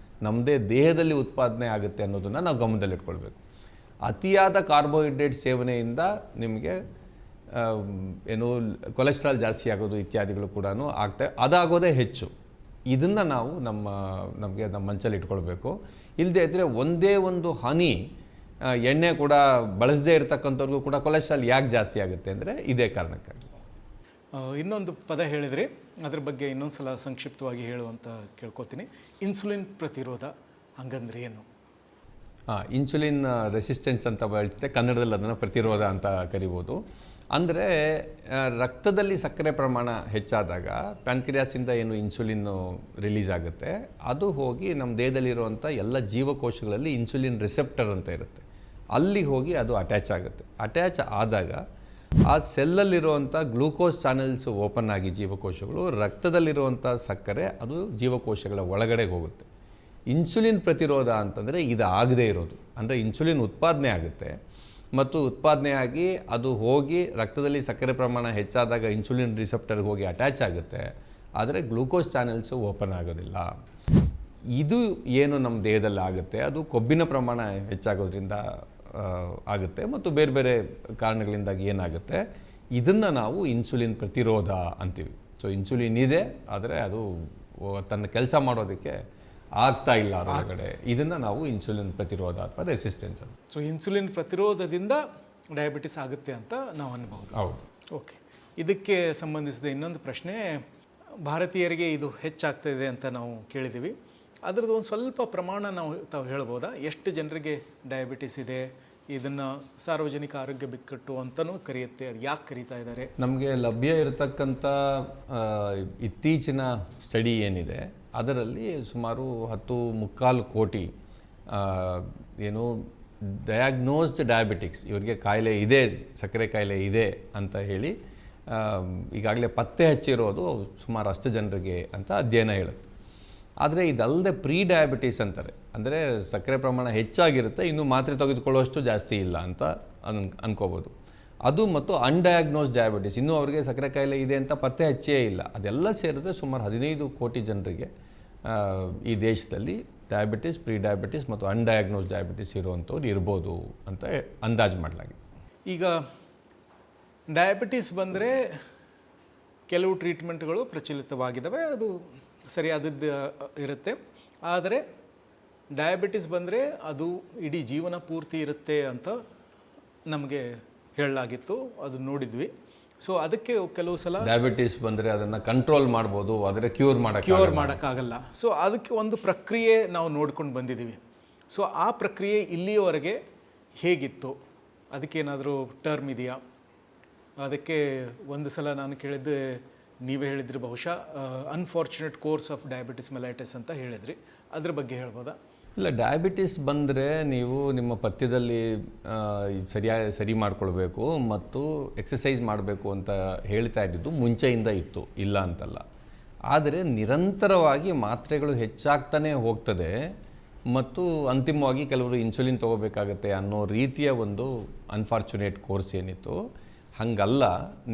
ನಮ್ಮದೇ ದೇಹದಲ್ಲಿ ಉತ್ಪಾದನೆ ಆಗುತ್ತೆ ಅನ್ನೋದನ್ನು ನಾವು ಗಮನದಲ್ಲಿಟ್ಕೊಳ್ಬೇಕು. ಅತಿಯಾದ ಕಾರ್ಬೋಹೈಡ್ರೇಟ್ ಸೇವನೆಯಿಂದ ನಿಮಗೆ ಏನು ಕೊಲೆಸ್ಟ್ರಾಲ್ ಜಾಸ್ತಿ ಆಗೋದು ಇತ್ಯಾದಿಗಳು ಕೂಡ ಆಗ್ತವೆ. ಅದಾಗೋದೇ ಹೆಚ್ಚು. ಇದನ್ನು ನಾವು ನಮ್ಮ ಮನಸ್ಸಲ್ಲಿ ಇಟ್ಕೊಳ್ಬೇಕು. ಇಲ್ಲದೇ ಇದ್ದರೆ ಒಂದೇ ಒಂದು ಹನಿ ಎಣ್ಣೆ ಕೂಡ ಬಳಸದೇ ಇರತಕ್ಕಂಥವ್ರಿಗೂ ಕೂಡ ಕೊಲೆಸ್ಟ್ರಾಲ್ ಯಾಕೆ ಜಾಸ್ತಿ ಆಗುತ್ತೆ ಅಂದರೆ ಇದೇ ಕಾರಣಕ್ಕಾಗಿ. ಇನ್ನೊಂದು ಪದ ಹೇಳಿದ್ರಿ, ಅದ್ರ ಬಗ್ಗೆ ಇನ್ನೊಂದು ಸಲ ಸಂಕ್ಷಿಪ್ತವಾಗಿ ಹೇಳುವಂತ ಕೇಳ್ಕೊತೀನಿ. ಇನ್ಸುಲಿನ್ ಪ್ರತಿರೋಧ ಹಂಗಂದ್ರೆ ಏನು? ಇನ್ಸುಲಿನ್ ರೆಸಿಸ್ಟೆನ್ಸ್ ಅಂತ ಹೇಳ್ತಿದ್ದೆ, ಕನ್ನಡದಲ್ಲಿ ಅದನ್ನು ಪ್ರತಿರೋಧ ಅಂತ ಕರಿಬೋದು. ಅಂದರೆ ರಕ್ತದಲ್ಲಿ ಸಕ್ಕರೆ ಪ್ರಮಾಣ ಹೆಚ್ಚಾದಾಗ ಪ್ಯಾನ್ಕ್ರಿಯಾಸಿಂದ ಏನು ಇನ್ಸುಲಿನ್ನು ರಿಲೀಸ್ ಆಗುತ್ತೆ, ಅದು ಹೋಗಿ ನಮ್ಮ ದೇಹದಲ್ಲಿರುವಂಥ ಎಲ್ಲ ಜೀವಕೋಶಗಳಲ್ಲಿ ಇನ್ಸುಲಿನ್ ರಿಸೆಪ್ಟರ್ ಅಂತ ಇರುತ್ತೆ, ಅಲ್ಲಿ ಹೋಗಿ ಅದು ಅಟ್ಯಾಚ್ ಆಗುತ್ತೆ. ಅಟ್ಯಾಚ್ ಆದಾಗ ಆ ಸೆಲ್ಲಲ್ಲಿರುವಂಥ ಗ್ಲೂಕೋಸ್ ಚಾನೆಲ್ಸ್ ಓಪನ್ ಆಗಿ ಜೀವಕೋಶಗಳು, ರಕ್ತದಲ್ಲಿರುವಂಥ ಸಕ್ಕರೆ ಅದು ಜೀವಕೋಶಗಳ ಒಳಗಡೆ ಹೋಗುತ್ತೆ. ಇನ್ಸುಲಿನ್ ಪ್ರತಿರೋಧ ಅಂತಂದರೆ ಇದು ಆಗದೇ ಇರೋದು. ಅಂದರೆ ಇನ್ಸುಲಿನ್ ಉತ್ಪಾದನೆ ಆಗುತ್ತೆ ಮತ್ತು ಉತ್ಪಾದನೆಯಾಗಿ ಅದು ಹೋಗಿ ರಕ್ತದಲ್ಲಿ ಸಕ್ಕರೆ ಪ್ರಮಾಣ ಹೆಚ್ಚಾದಾಗ ಇನ್ಸುಲಿನ್ ರಿಸೆಪ್ಟರ್ಗೆ ಹೋಗಿ ಅಟ್ಯಾಚ್ ಆಗುತ್ತೆ, ಆದರೆ ಗ್ಲೂಕೋಸ್ ಚಾನೆಲ್ಸು ಓಪನ್ ಆಗೋದಿಲ್ಲ. ಇದು ಏನು ನಮ್ಮ ದೇಹದಲ್ಲಿ ಆಗುತ್ತೆ, ಅದು ಕೊಬ್ಬಿನ ಪ್ರಮಾಣ ಹೆಚ್ಚಾಗೋದ್ರಿಂದ ಆಗುತ್ತೆ ಮತ್ತು ಬೇರೆ ಬೇರೆ ಕಾರಣಗಳಿಂದಾಗಿ ಏನಾಗುತ್ತೆ, ಇದನ್ನು ನಾವು ಇನ್ಸುಲಿನ್ ಪ್ರತಿರೋಧ ಅಂತೀವಿ. ಸೊ ಇನ್ಸುಲಿನ್ ಇದೆ, ಆದರೆ ಅದು ತನ್ನ ಕೆಲಸ ಮಾಡೋದಕ್ಕೆ ಆಗ್ತಾ ಇಲ್ಲ ಹೊರಗಡೆ, ಇದನ್ನು ನಾವು ಇನ್ಸುಲಿನ್ ಪ್ರತಿರೋಧ ಅಥವಾ ರೆಸಿಸ್ಟೆನ್ಸ್ ಅಂತ. ಸೊ ಇನ್ಸುಲಿನ್ ಪ್ರತಿರೋಧದಿಂದ ಡಯಾಬಿಟಿಸ್ ಆಗುತ್ತೆ ಅಂತ ನಾವು ಅನ್ಬಹುದು. ಹೌದು. ಓಕೆ, ಇದಕ್ಕೆ ಸಂಬಂಧಿಸಿದ ಇನ್ನೊಂದು ಪ್ರಶ್ನೆ, ಭಾರತೀಯರಿಗೆ ಇದು ಹೆಚ್ಚಾಗ್ತಾಯಿದೆ ಅಂತ ನಾವು ಕೇಳಿದ್ದೀವಿ. ಅದರದ್ದು ಒಂದು ಸ್ವಲ್ಪ ಪ್ರಮಾಣ ತಾವು ಹೇಳ್ಬೋದಾ? ಎಷ್ಟು ಜನರಿಗೆ ಡಯಾಬಿಟಿಸ್ ಇದೆ, ಇದನ್ನು ಸಾರ್ವಜನಿಕ ಆರೋಗ್ಯ ಬಿಕ್ಕಟ್ಟು ಅಂತಲೂ ಕರೆಯುತ್ತೆ, ಅದು ಯಾಕೆ ಕರೀತಾ ಇದ್ದಾರೆ? ನಮಗೆ ಲಭ್ಯ ಇರತಕ್ಕಂಥ ಇತ್ತೀಚಿನ ಸ್ಟಡಿ ಏನಿದೆ ಅದರಲ್ಲಿ ಸುಮಾರು 10.25 ಕೋಟಿ ಏನು ಡಯಾಗ್ನೋಸ್ಡ್ ಡಯಾಬಿಟಿಕ್ಸ್, ಇವರಿಗೆ ಕಾಯಿಲೆ ಇದೆ, ಸಕ್ಕರೆ ಕಾಯಿಲೆ ಇದೆ ಅಂತ ಹೇಳಿ ಈಗಾಗಲೇ ಪತ್ತೆ ಹಚ್ಚಿರೋದು ಸುಮಾರು ಅಷ್ಟು ಜನರಿಗೆ ಅಂತ ಅಧ್ಯಯನ ಹೇಳುತ್ತೆ. ಆದರೆ ಇದಲ್ಲದೆ ಪ್ರೀ ಡಯಾಬಿಟೀಸ್ ಅಂತಾರೆ, ಅಂದರೆ ಸಕ್ಕರೆ ಪ್ರಮಾಣ ಹೆಚ್ಚಾಗಿರುತ್ತೆ, ಇನ್ನೂ ಮಾತ್ರೆ ತೆಗೆದುಕೊಳ್ಳುವಷ್ಟು ಜಾಸ್ತಿ ಇಲ್ಲ ಅಂತ ಅನ್ಕೋಬೋದು. ಅದು ಮತ್ತು ಅನ್ಡಯಾಗ್ನೋಸ್ಡ್ ಡಯಾಬಿಟೀಸ್, ಇನ್ನೂ ಅವರಿಗೆ ಸಕ್ಕರೆ ಕಾಯಿಲೆ ಇದೆ ಅಂತ ಪತ್ತೆ ಹಚ್ಚೇ ಇಲ್ಲ. ಅದೆಲ್ಲ ಸೇರಿದ್ರೆ ಸುಮಾರು 15 ಕೋಟಿ ಜನರಿಗೆ ಈ ದೇಶದಲ್ಲಿ ಡಯಾಬಿಟಿಸ್, ಪ್ರೀ ಡಯಾಬಿಟಿಸ್ ಮತ್ತು ಅನ್ಡಯಾಗ್ನೋಸ್ಡ್ ಡಯಾಬಿಟಿಸ್ ಇರುವಂಥವ್ರು ಇರ್ಬೋದು ಅಂತ ಅಂದಾಜು ಮಾಡಲಾಗಿದೆ. ಈಗ ಡಯಾಬಿಟಿಸ್ ಬಂದರೆ ಕೆಲವು ಟ್ರೀಟ್ಮೆಂಟ್ಗಳು ಪ್ರಚಲಿತವಾಗಿದ್ದಾವೆ, ಅದು ಸರಿಯಾದದ್ದು ಇರುತ್ತೆ. ಆದರೆ ಡಯಾಬಿಟಿಸ್ ಬಂದರೆ ಅದು ಇಡೀ ಜೀವನ ಪೂರ್ತಿ ಇರುತ್ತೆ ಅಂತ ನಮಗೆ ಹೇಳಲಾಗಿತ್ತು, ಅದು ನೋಡಿದ್ವಿ. ಸೊ ಅದಕ್ಕೆ ಕೆಲವು ಸಲ ಡಯಾಬಿಟಿಸ್ ಬಂದರೆ ಅದನ್ನು ಕಂಟ್ರೋಲ್ ಮಾಡ್ಬೋದು, ಆದರೆ ಕ್ಯೂರ್ ಮಾಡೋಕ್ಕಾಗಲ್ಲ. ಸೊ ಅದಕ್ಕೆ ಒಂದು ಪ್ರಕ್ರಿಯೆ ನಾವು ನೋಡ್ಕೊಂಡು ಬಂದಿದ್ದೀವಿ. ಸೊ ಆ ಪ್ರಕ್ರಿಯೆ ಇಲ್ಲಿಯವರೆಗೆ ಹೇಗಿತ್ತು, ಅದಕ್ಕೇನಾದರೂ ಟರ್ಮ್ ಇದೆಯಾ? ಅದಕ್ಕೆ ಒಂದು ಸಲ ನಾನು ಕೇಳಿದ್ದೆ, ನೀವೇ ಹೇಳಿದ್ರಿ ಬಹುಶಃ unfortunate course of diabetes mellitus ಅಂತ ಹೇಳಿದ್ರಿ, ಅದ್ರ ಬಗ್ಗೆ ಹೇಳ್ಬೋದಾ? ಇಲ್ಲ, ಡಯಾಬಿಟಿಸ್ ಬಂದರೆ ನೀವು ನಿಮ್ಮ ಪಥ್ಯದಲ್ಲಿ ಸರಿ ಮಾಡ್ಕೊಳ್ಬೇಕು ಮತ್ತು ಎಕ್ಸಸೈಸ್ ಮಾಡಬೇಕು ಅಂತ ಹೇಳ್ತಾ ಇದ್ದಿದ್ದು ಮುಂಚೆಯಿಂದ ಇತ್ತು, ಇಲ್ಲ ಅಂತಲ್ಲ. ಆದರೆ ನಿರಂತರವಾಗಿ ಮಾತ್ರೆಗಳು ಹೆಚ್ಚಾಗ್ತಾನೆ ಹೋಗ್ತದೆ ಮತ್ತು ಅಂತಿಮವಾಗಿ ಕೆಲವರು ಇನ್ಸುಲಿನ್ ತೊಗೋಬೇಕಾಗತ್ತೆ ಅನ್ನೋ ರೀತಿಯ ಒಂದು ಅನ್ಫಾರ್ಚುನೇಟ್ ಕೋರ್ಸ್ ಏನಿತ್ತು, ಹಾಗಲ್ಲ,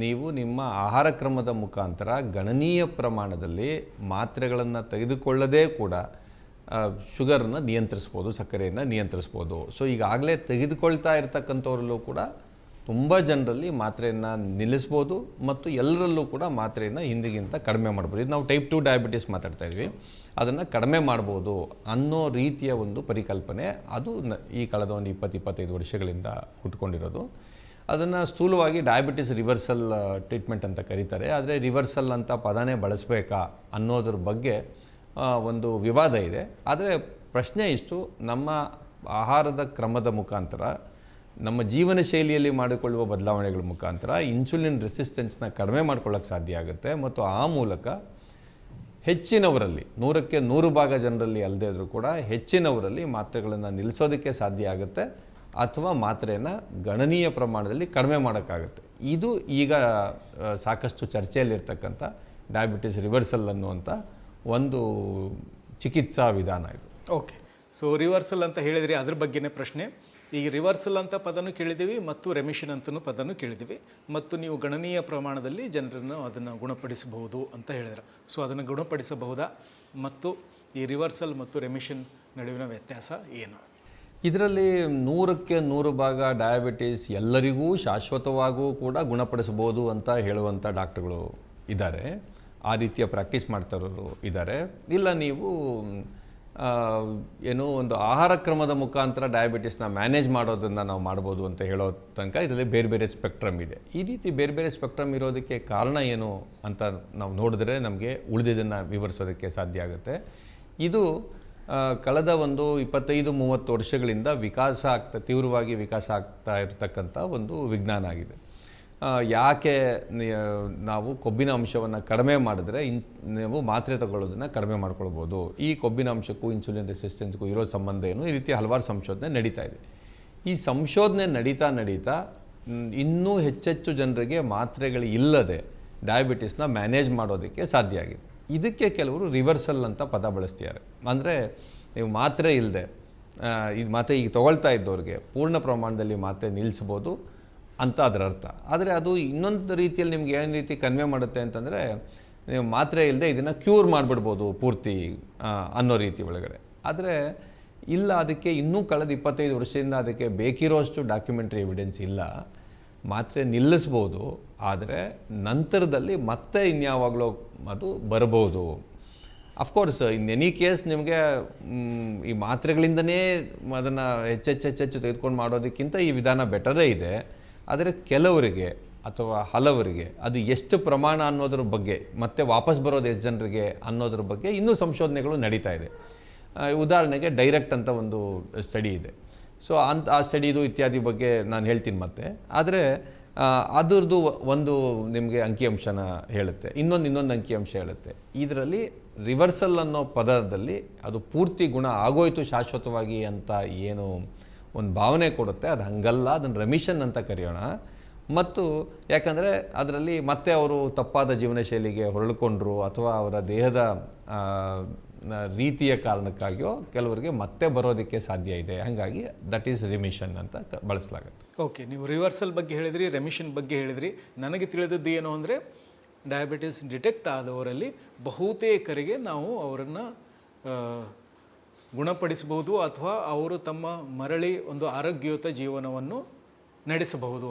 ನೀವು ನಿಮ್ಮ ಆಹಾರ ಕ್ರಮದ ಮುಖಾಂತರ ಗಣನೀಯ ಪ್ರಮಾಣದಲ್ಲಿ ಮಾತ್ರೆಗಳನ್ನು ತೆಗೆದುಕೊಳ್ಳದೇ ಕೂಡ ಶುಗರನ್ನು ನಿಯಂತ್ರಿಸ್ಬೋದು, ಸಕ್ಕರೆಯನ್ನು ನಿಯಂತ್ರಿಸ್ಬೋದು. ಸೊ ಈಗಾಗಲೇ ತೆಗೆದುಕೊಳ್ತಾ ಇರ್ತಕ್ಕಂಥವ್ರಲ್ಲೂ ಕೂಡ ತುಂಬ ಜನರಲ್ಲಿ ಮಾತ್ರೆಯನ್ನು ನಿಲ್ಲಿಸ್ಬೋದು ಮತ್ತು ಎಲ್ಲರಲ್ಲೂ ಕೂಡ ಮಾತ್ರೆಯನ್ನು ಹಿಂದಿಗಿಂತ ಕಡಿಮೆ ಮಾಡ್ಬೋದು. ಇದು ನಾವು ಟೈಪ್ 2 ಡಯಾಬಿಟಿಸ್ ಮಾತಾಡ್ತಾ ಇದ್ವಿ, ಅದನ್ನು ಕಡಿಮೆ ಮಾಡ್ಬೋದು ಅನ್ನೋ ರೀತಿಯ ಒಂದು ಪರಿಕಲ್ಪನೆ ಅದು ಈ ಕಳೆದ ಒಂದು 20-25 ವರ್ಷಗಳಿಂದ ಹುಟ್ಕೊಂಡಿರೋದು. ಅದನ್ನು ಸ್ಥೂಲವಾಗಿ ಡಯಾಬಿಟಿಸ್ ರಿವರ್ಸಲ್ ಟ್ರೀಟ್ಮೆಂಟ್ ಅಂತ ಕರೀತಾರೆ. ಆದರೆ ರಿವರ್ಸಲ್ ಅಂತ ಪದನೇ ಬಳಸಬೇಕಾ ಅನ್ನೋದ್ರ ಬಗ್ಗೆ ಒಂದು ವಿವಾದ ಇದೆ. ಆದರೆ ಪ್ರಶ್ನೆ ಇಷ್ಟು, ನಮ್ಮ ಆಹಾರದ ಕ್ರಮದ ಮುಖಾಂತರ, ನಮ್ಮ ಜೀವನ ಶೈಲಿಯಲ್ಲಿ ಮಾಡಿಕೊಳ್ಳುವ ಬದಲಾವಣೆಗಳ ಮುಖಾಂತರ ಇನ್ಸುಲಿನ್ ರೆಸಿಸ್ಟೆನ್ಸ್ನ ಕಡಿಮೆ ಮಾಡ್ಕೊಳ್ಳೋಕ್ಕೆ ಸಾಧ್ಯ ಆಗುತ್ತೆ ಮತ್ತು ಆ ಮೂಲಕ ಹೆಚ್ಚಿನವರಲ್ಲಿ 100ಕ್ಕೆ 100 ಜನರಲ್ಲಿ ಅಲ್ಲದೇ ಇದ್ದರೂ ಕೂಡ ಹೆಚ್ಚಿನವರಲ್ಲಿ ಮಾತ್ರೆಗಳನ್ನು ನಿಲ್ಲಿಸೋದಕ್ಕೆ ಸಾಧ್ಯ ಆಗುತ್ತೆ ಅಥವಾ ಮಾತ್ರೆಯನ್ನು ಗಣನೀಯ ಪ್ರಮಾಣದಲ್ಲಿ ಕಡಿಮೆ ಮಾಡೋಕ್ಕಾಗುತ್ತೆ. ಇದು ಈಗ ಸಾಕಷ್ಟು ಚರ್ಚೆಯಲ್ಲಿರ್ತಕ್ಕಂಥ ಡಯಾಬಿಟಿಸ್ ರಿವರ್ಸಲ್ ಅನ್ನುವಂಥ ಒಂದು ಚಿಕಿತ್ಸಾ ವಿಧಾನ ಇದು. ಓಕೆ, ಸೊ ರಿವರ್ಸಲ್ ಅಂತ ಹೇಳಿದರೆ ಅದ್ರ ಬಗ್ಗೆನೇ ಪ್ರಶ್ನೆ. ಈಗ ರಿವರ್ಸಲ್ ಅಂತ ಪದನೂ ಕೇಳಿದ್ದೀವಿ ಮತ್ತು ರೆಮಿಷನ್ ಅಂತಲೂ ಪದನೂ ಕೇಳಿದ್ದೀವಿ, ಮತ್ತು ನೀವು ಗಣನೀಯ ಪ್ರಮಾಣದಲ್ಲಿ ಜನರನ್ನು ಅದನ್ನು ಗುಣಪಡಿಸಬಹುದು ಅಂತ ಹೇಳಿದ್ರೆ, ಸೊ ಅದನ್ನು ಗುಣಪಡಿಸಬಹುದಾ ಮತ್ತು ಈ ರಿವರ್ಸಲ್ ಮತ್ತು ರೆಮಿಷನ್ ನಡುವಿನ ವ್ಯತ್ಯಾಸ ಏನು? ಇದರಲ್ಲಿ 100ಕ್ಕೆ 100 ಡಯಾಬಿಟಿಸ್ ಎಲ್ಲರಿಗೂ ಶಾಶ್ವತವಾಗೂ ಕೂಡ ಗುಣಪಡಿಸಬಹುದು ಅಂತ ಹೇಳುವಂಥ ಡಾಕ್ಟರ್ಗಳು ಇದ್ದಾರೆ, ಆ ರೀತಿಯ ಪ್ರಾಕ್ಟೀಸ್ ಮಾಡ್ತಾರೋರು ಇದ್ದಾರೆ. ಇಲ್ಲ, ನೀವು ಏನೋ ಒಂದು ಆಹಾರ ಕ್ರಮದ ಮುಖಾಂತರ ಡಯಾಬಿಟಿಸ್ನ ಮ್ಯಾನೇಜ್ ಮಾಡೋದನ್ನು ನಾವು ಮಾಡ್ಬೋದು ಅಂತ ಹೇಳೋ ತನಕ ಇದರಲ್ಲಿ ಬೇರೆ ಬೇರೆ ಸ್ಪೆಕ್ಟ್ರಮ್ ಇದೆ. ಈ ರೀತಿ ಬೇರೆ ಬೇರೆ ಸ್ಪೆಕ್ಟ್ರಮ್ ಇರೋದಕ್ಕೆ ಕಾರಣ ಏನು ಅಂತ ನಾವು ನೋಡಿದ್ರೆ ನಮಗೆ ಉಳಿದಿದ್ದನ್ನು ವಿವರಿಸೋದಕ್ಕೆ ಸಾಧ್ಯ ಆಗುತ್ತೆ. ಇದು ಕಳೆದ ಒಂದು 25-30 ವರ್ಷಗಳಿಂದ ತೀವ್ರವಾಗಿ ವಿಕಾಸ ಆಗ್ತಾ ಇರತಕ್ಕಂಥ ಒಂದು ವಿಜ್ಞಾನ ಆಗಿದೆ. ಯಾಕೆ ನಾವು ಕೊಬ್ಬಿನ ಅಂಶವನ್ನು ಕಡಿಮೆ ಮಾಡಿದ್ರೆ ನೀವು ಮಾತ್ರೆ ತಗೊಳ್ಳೋದನ್ನು ಕಡಿಮೆ ಮಾಡ್ಕೊಳ್ಬೋದು, ಈ ಕೊಬ್ಬಿನ ಅಂಶಕ್ಕೂ ಇನ್ಸುಲಿನ್ ರೆಸಿಸ್ಟೆನ್ಸ್ಗೂ ಇರೋ ಸಂಬಂಧ ಏನು, ಈ ರೀತಿ ಹಲವಾರು ಸಂಶೋಧನೆ ನಡೀತಾ ಇದೆ. ಈ ಸಂಶೋಧನೆ ನಡೀತಾ ಇನ್ನೂ ಹೆಚ್ಚೆಚ್ಚು ಜನರಿಗೆ ಮಾತ್ರೆಗಳು ಇಲ್ಲದೆ ಡಯಾಬಿಟಿಸ್ನ ಮ್ಯಾನೇಜ್ ಮಾಡೋದಕ್ಕೆ ಸಾಧ್ಯ ಆಗಿದೆ. ಇದಕ್ಕೆ ಕೆಲವರು ರಿವರ್ಸಲ್ ಅಂತ ಪದ ಬಳಸ್ತಿದ್ದಾರೆ. ಅಂದರೆ ನೀವು ಮಾತ್ರೆ ಇಲ್ಲದೆ ಈಗ ತೊಗೊಳ್ತಾ ಇದ್ದವ್ರಿಗೆ ಪೂರ್ಣ ಪ್ರಮಾಣದಲ್ಲಿ ಮಾತ್ರೆ ನಿಲ್ಲಿಸ್ಬೋದು ಅಂತ ಅದರ ಅರ್ಥ. ಆದರೆ ಅದು ಇನ್ನೊಂದು ರೀತಿಯಲ್ಲಿ ನಿಮ್ಗೆ ಏನು ರೀತಿ ಕನ್ವೆ ಮಾಡುತ್ತೆ ಅಂತಂದರೆ, ನೀವು ಮಾತ್ರೆ ಇಲ್ಲದೆ ಇದನ್ನು ಕ್ಯೂರ್ ಮಾಡಿಬಿಡ್ಬೋದು ಪೂರ್ತಿ ಅನ್ನೋ ರೀತಿ ಒಳಗಡೆ. ಆದರೆ ಇಲ್ಲ, ಅದಕ್ಕೆ ಇನ್ನೂ ಕಳೆದ 25 ವರ್ಷದಿಂದ ಅದಕ್ಕೆ ಬೇಕಿರೋಷ್ಟು ಡಾಕ್ಯುಮೆಂಟ್ರಿ ಎವಿಡೆನ್ಸ್ ಇಲ್ಲ. ಮಾತ್ರೆ ನಿಲ್ಲಿಸ್ಬೋದು, ಆದರೆ ನಂತರದಲ್ಲಿ ಮತ್ತೆ ಇನ್ಯಾವಾಗಲೂ ಅದು ಬರ್ಬೋದು. ಅಫ್ಕೋರ್ಸ್ ಇನ್ ಎನಿ ಕೇಸ್ ನಿಮಗೆ ಈ ಮಾತ್ರೆಗಳಿಂದನೇ ಅದನ್ನು ಹೆಚ್ಚೆಚ್ಚು ತೆಗೆದುಕೊಂಡು ಮಾಡೋದಕ್ಕಿಂತ ಈ ವಿಧಾನ ಬೆಟರೇ ಇದೆ. ಆದರೆ ಕೆಲವರಿಗೆ ಅಥವಾ ಹಲವರಿಗೆ ಅದು ಎಷ್ಟು ಪ್ರಮಾಣ ಅನ್ನೋದ್ರ ಬಗ್ಗೆ, ಮತ್ತೆ ವಾಪಸ್ ಬರೋದು ಎಷ್ಟು ಜನರಿಗೆ ಅನ್ನೋದ್ರ ಬಗ್ಗೆ ಇನ್ನೂ ಸಂಶೋಧನೆಗಳು ನಡೀತಾ ಇದೆ. ಉದಾಹರಣೆಗೆ ಡೈರೆಕ್ಟ್ ಅಂತ ಒಂದು ಸ್ಟಡಿ ಇದೆ. ಸೊ ಆ ಸ್ಟಡಿದು ಇತ್ಯಾದಿ ಬಗ್ಗೆ ನಾನು ಹೇಳ್ತೀನಿ ಮತ್ತೆ. ಆದರೆ ಅದರದ್ದು ಒಂದು ನಿಮಗೆ ಅಂಕಿಅಂಶನ ಹೇಳುತ್ತೆ, ಇನ್ನೊಂದು ಅಂಕಿಅಂಶ ಹೇಳುತ್ತೆ. ಇದರಲ್ಲಿ ರಿವರ್ಸಲ್ ಅನ್ನೋ ಪದದಲ್ಲಿ ಅದು ಪೂರ್ತಿ ಗುಣ ಆಗೋಯ್ತು ಶಾಶ್ವತವಾಗಿ ಅಂತ ಏನು ಒಂದು ಭಾವನೆ ಕೊಡುತ್ತೆ, ಅದು ಹಂಗಲ್ಲ. ಅದನ್ನು ರೆಮಿಷನ್ ಅಂತ ಕರೆಯೋಣ. ಮತ್ತು ಯಾಕಂದರೆ ಅದರಲ್ಲಿ ಮತ್ತೆ ಅವರು ತಪ್ಪಾದ ಜೀವನ ಶೈಲಿಗೆ ಹೊರಳ್ಕೊಂಡ್ರು ಅಥವಾ ಅವರ ದೇಹದ ರೀತಿಯ ಕಾರಣಕ್ಕಾಗಿಯೋ ಕೆಲವರಿಗೆ ಮತ್ತೆ ಬರೋದಕ್ಕೆ ಸಾಧ್ಯ ಇದೆ. ಹಾಗಾಗಿ ದಟ್ ಈಸ್ ರಿಮಿಷನ್ ಅಂತ ಬಳಸಲಾಗುತ್ತೆ. ಓಕೆ, ನೀವು ರಿವರ್ಸಲ್ ಬಗ್ಗೆ ಹೇಳಿದ್ರಿ, ರೆಮಿಷನ್ ಬಗ್ಗೆ ಹೇಳಿದ್ರಿ. ನನಗೆ ತಿಳಿದದ್ದು ಏನು ಅಂದರೆ, ಡಯಾಬಿಟಿಸ್ ಡಿಟೆಕ್ಟ್ ಆದವರಲ್ಲಿ ಬಹುತೇಕರಿಗೆ ನಾವು ಅವರನ್ನು ಗುಣಪಡಿಸಬಹುದು ಅಥವಾ ಅವರು ತಮ್ಮ ಮರಳಿ ಒಂದು ಆರೋಗ್ಯಯುತ ಜೀವನವನ್ನು ನಡೆಸಬಹುದು.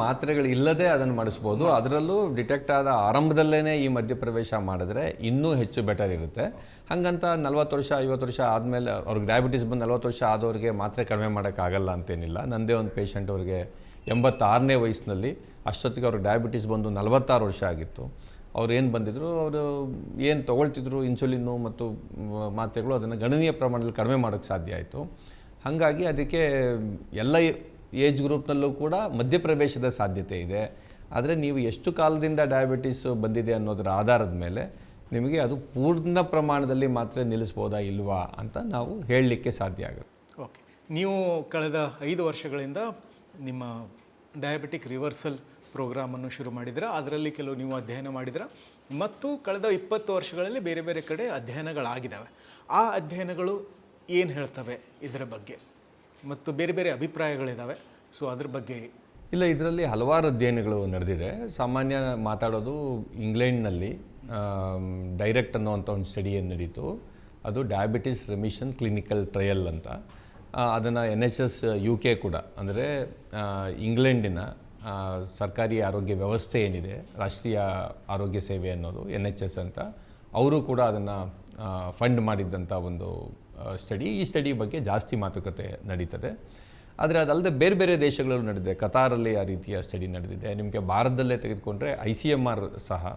ಮಾತ್ರೆಗಳು ಇಲ್ಲದೆ ಅದನ್ನು ಮಾಡಿಸ್ಬೋದು. ಅದರಲ್ಲೂ ಡಿಟೆಕ್ಟ್ ಆದ ಆರಂಭದಲ್ಲೇ ಈ ಮಧ್ಯಪ್ರವೇಶ ಮಾಡಿದ್ರೆ ಇನ್ನೂ ಹೆಚ್ಚು ಬೆಟರ್ ಇರುತ್ತೆ. ಹಾಗಂತ 40 ವರ್ಷ 50 ವರ್ಷ ಆದಮೇಲೆ ಅವ್ರಿಗೆ ಡಯಾಬಿಟಿಸ್ ಬಂದು 40 ವರ್ಷ ಆದವ್ರಿಗೆ ಮಾತ್ರೆ ಕಡಿಮೆ ಮಾಡೋಕ್ಕಾಗಲ್ಲ ಅಂತೇನಿಲ್ಲ. ನನ್ನದೇ ಒಂದು ಪೇಷಂಟ್, ಅವ್ರಿಗೆ 86ನೇ ವಯಸ್ಸಿನಲ್ಲಿ, ಅಷ್ಟೊತ್ತಿಗೆ ಅವ್ರಿಗೆ ಡಯಾಬಿಟಿಸ್ ಬಂದು 46 ವರ್ಷ ಆಗಿತ್ತು. ಅವ್ರು ಏನು ಬಂದಿದ್ರು, ಅವರು ಏನು ತೊಗೊಳ್ತಿದ್ರು ಇನ್ಸುಲಿನ್ನು ಮತ್ತು ಮಾತ್ರೆಗಳು, ಅದನ್ನು ಗಣನೀಯ ಪ್ರಮಾಣದಲ್ಲಿ ಕಡಿಮೆ ಮಾಡೋಕ್ಕೆ ಸಾಧ್ಯ ಆಯಿತು. ಹಾಗಾಗಿ ಅದಕ್ಕೆ ಎಲ್ಲ ಏಜ್ ಗ್ರೂಪ್ನಲ್ಲೂ ಕೂಡ ಮಧ್ಯಪ್ರವೇಶದ ಸಾಧ್ಯತೆ ಇದೆ. ಆದರೆ ನೀವು ಎಷ್ಟು ಕಾಲದಿಂದ ಡಯಾಬಿಟಿಸ್ ಬಂದಿದೆ ಅನ್ನೋದರ ಆಧಾರದ ಮೇಲೆ ನಿಮಗೆ ಅದು ಪೂರ್ಣ ಪ್ರಮಾಣದಲ್ಲಿ ಮಾತ್ರೆ ನಿಲ್ಲಿಸ್ಬೋದಾ ಇಲ್ವಾ ಅಂತ ನಾವು ಹೇಳಲಿಕ್ಕೆ ಸಾಧ್ಯ ಆಗುತ್ತೆ. ಓಕೆ, ನೀವು ಕಳೆದ 5 ವರ್ಷಗಳಿಂದ ನಿಮ್ಮ ಡಯಾಬಿಟಿಕ್ ರಿವರ್ಸಲ್ ಪ್ರೋಗ್ರಾಮನ್ನು ಶುರು ಮಾಡಿದ್ರೆ, ಅದರಲ್ಲಿ ಕೆಲವು ನೀವು ಅಧ್ಯಯನ ಮಾಡಿದ್ರೆ, ಮತ್ತು ಕಳೆದ 20 ವರ್ಷಗಳಲ್ಲಿ ಬೇರೆ ಬೇರೆ ಕಡೆ ಅಧ್ಯಯನಗಳಾಗಿದ್ದಾವೆ. ಆ ಅಧ್ಯಯನಗಳು ಏನು ಹೇಳ್ತವೆ ಇದರ ಬಗ್ಗೆ, ಮತ್ತು ಬೇರೆ ಬೇರೆ ಅಭಿಪ್ರಾಯಗಳಿದ್ದಾವೆ. ಸೊ ಅದ್ರ ಬಗ್ಗೆ ಇಲ್ಲ, ಇದರಲ್ಲಿ ಹಲವಾರು ಅಧ್ಯಯನಗಳು ನಡೆದಿದೆ. ಸಾಮಾನ್ಯ ಮಾತಾಡೋದು ಇಂಗ್ಲೆಂಡ್ನಲ್ಲಿ ಡೈರೆಕ್ಟ್ ಅನ್ನೋವಂಥ ಒಂದು ಸ್ಟಡಿ ಏನು ನಡೀತು, ಅದು ಡಯಾಬಿಟಿಸ್ ರೆಮಿಷನ್ ಕ್ಲಿನಿಕಲ್ ಟ್ರಯಲ್ ಅಂತ. ಅದನ್ನು NHS UK ಕೂಡ, ಅಂದರೆ ಇಂಗ್ಲೆಂಡಿನ ಸರ್ಕಾರಿ ಆರೋಗ್ಯ ವ್ಯವಸ್ಥೆ ಏನಿದೆ, ರಾಷ್ಟ್ರೀಯ ಆರೋಗ್ಯ ಸೇವೆ ಅನ್ನೋದು NHS ಅಂತ, ಅವರು ಕೂಡ ಅದನ್ನು ಫಂಡ್ ಮಾಡಿದ್ದಂಥ ಒಂದು ಸ್ಟಡಿ. ಈ ಸ್ಟಡಿ ಬಗ್ಗೆ ಜಾಸ್ತಿ ಮಾತುಕತೆ ನಡೀತದೆ. ಆದರೆ ಅದಲ್ಲದೆ ಬೇರೆ ಬೇರೆ ದೇಶಗಳಲ್ಲೂ ನಡೆದಿದೆ. ಕತಾರಲ್ಲಿ ಆ ರೀತಿಯ ಸ್ಟಡಿ ನಡೆದಿದೆ. ನಿಮಗೆ ಭಾರತದಲ್ಲೇ ತೆಗೆದುಕೊಂಡ್ರೆ ICMR ಸಹ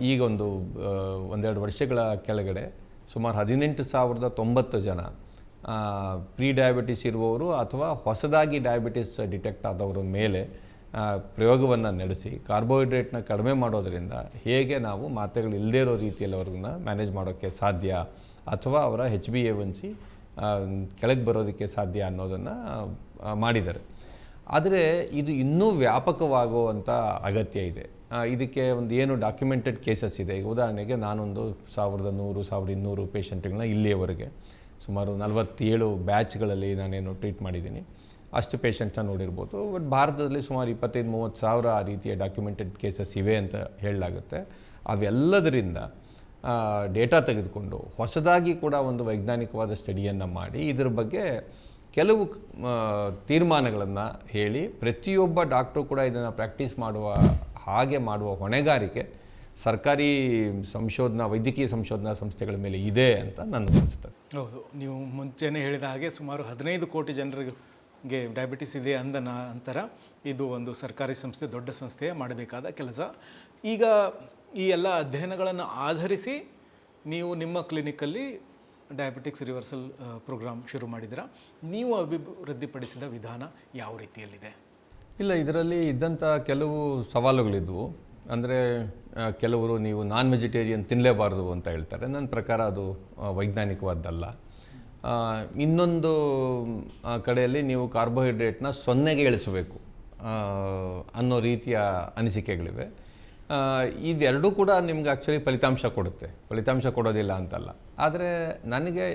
ಈಗ ಒಂದೆರಡು ವರ್ಷಗಳ ಕೆಳಗಡೆ ಸುಮಾರು 18,090 ಜನ ಪ್ರೀ ಡಯಾಬಿಟಿಸ್ ಇರುವವರು ಅಥವಾ ಹೊಸದಾಗಿ ಡಯಾಬಿಟಿಸ್ ಡಿಟೆಕ್ಟ್ ಆದವರ ಮೇಲೆ ಪ್ರಯೋಗವನ್ನು ನಡೆಸಿ ಕಾರ್ಬೋಹೈಡ್ರೇಟ್ನ ಕಡಿಮೆ ಮಾಡೋದರಿಂದ ಹೇಗೆ ನಾವು ಮಾತ್ರೆಗಳು ಇಲ್ಲದೇ ಇರೋ ರೀತಿಯಲ್ಲಿ ಅವ್ರನ್ನ ಮ್ಯಾನೇಜ್ ಮಾಡೋಕ್ಕೆ ಸಾಧ್ಯ ಅಥವಾ ಅವರ HbA1c ಕೆಳಗೆ ಬರೋದಕ್ಕೆ ಸಾಧ್ಯ ಅನ್ನೋದನ್ನು ಮಾಡಿದ್ದಾರೆ. ಆದರೆ ಇದು ಇನ್ನೂ ವ್ಯಾಪಕವಾಗುವಂಥ ಅಗತ್ಯ ಇದೆ. ಇದಕ್ಕೆ ಏನು ಡಾಕ್ಯುಮೆಂಟೆಡ್ ಕೇಸಸ್ ಇದೆ. ಈಗ ಉದಾಹರಣೆಗೆ ನಾನೊಂದು 1100-1200 ಪೇಷಂಟ್ಗಳನ್ನ ಇಲ್ಲಿಯವರೆಗೆ ಸುಮಾರು 47 ಬ್ಯಾಚ್ಗಳಲ್ಲಿ ನಾನೇನು ಟ್ರೀಟ್ ಮಾಡಿದ್ದೀನಿ. ಅಷ್ಟು ಪೇಷಂಟ್ಸ್ನ ನೋಡಿರ್ಬೋದು. ಬಟ್ ಭಾರತದಲ್ಲಿ ಸುಮಾರು 25-30 ಸಾವಿರ ಆ ರೀತಿಯ ಡಾಕ್ಯುಮೆಂಟೆಡ್ ಕೇಸಸ್ ಇವೆ ಅಂತ ಹೇಳಲಾಗುತ್ತೆ. ಅವೆಲ್ಲದರಿಂದ ಡೇಟಾ ತೆಗೆದುಕೊಂಡು ಹೊಸದಾಗಿ ಕೂಡ ಒಂದು ವೈಜ್ಞಾನಿಕವಾದ ಸ್ಟಡಿಯನ್ನು ಮಾಡಿ ಇದರ ಬಗ್ಗೆ ಕೆಲವು ತೀರ್ಮಾನಗಳನ್ನು ಹೇಳಿ ಪ್ರತಿಯೊಬ್ಬ ಡಾಕ್ಟ್ರು ಕೂಡ ಇದನ್ನು ಪ್ರಾಕ್ಟೀಸ್ ಮಾಡುವ ಹೊಣೆಗಾರಿಕೆ ಸರ್ಕಾರಿ ವೈದ್ಯಕೀಯ ಸಂಶೋಧನಾ ಸಂಸ್ಥೆಗಳ ಮೇಲೆ ಇದೆ ಅಂತ ನನಗನ್ನಿಸ್ತದೆ. ಹೌದು, ನೀವು ಮುಂಚೆನೇ ಹೇಳಿದ ಹಾಗೆ ಸುಮಾರು 15 ಕೋಟಿ ಜನರಿಗೆ ಡಯಾಬಿಟಿಸ್ ಇದೆ ಅಂದ ನಂತರ ಇದು ಒಂದು ಸರ್ಕಾರಿ ಸಂಸ್ಥೆ, ದೊಡ್ಡ ಸಂಸ್ಥೆ ಮಾಡಬೇಕಾದ ಕೆಲಸ. ಈಗ ಈ ಎಲ್ಲ ಅಧ್ಯಯನಗಳನ್ನು ಆಧರಿಸಿ ನೀವು ನಿಮ್ಮ ಕ್ಲಿನಿಕಲ್ಲಿ ಡಯಾಬಿಟಿಕ್ಸ್ ರಿವರ್ಸಲ್ ಪ್ರೋಗ್ರಾಮ್ ಶುರು ಮಾಡಿದ್ದೀರಾ. ನೀವು ಅಭಿವೃದ್ಧಿಪಡಿಸಿದ ವಿಧಾನ ಯಾವ ರೀತಿಯಲ್ಲಿದೆ? ಇಲ್ಲ, ಇದರಲ್ಲಿ ಇದ್ದಂಥ ಕೆಲವು ಸವಾಲುಗಳಿದ್ವು. ಅಂದರೆ ಕೆಲವರು ನೀವು ನಾನ್ ವೆಜಿಟೇರಿಯನ್ ತಿನ್ನಲೇಬಾರ್ದು ಅಂತ ಹೇಳ್ತಾರೆ. ನನ್ನ ಪ್ರಕಾರ ಅದು ವೈಜ್ಞಾನಿಕವಾದ್ದಲ್ಲ. ಇನ್ನೊಂದು ಕಡೆಯಲ್ಲಿ ನೀವು ಕಾರ್ಬೋಹೈಡ್ರೇಟ್ನ 0ಗೆ ಇಳಿಸಬೇಕು ಅನ್ನೋ ರೀತಿಯ ಅನಿಸಿಕೆಗಳಿವೆ. ಇದೆರಡೂ ಕೂಡ ನಿಮ್ಗೆ ಆ್ಯಕ್ಚುಲಿ ಫಲಿತಾಂಶ ಕೊಡೋದಿಲ್ಲ ಅಂತಲ್ಲ. ಆದರೆ ನನಗೆ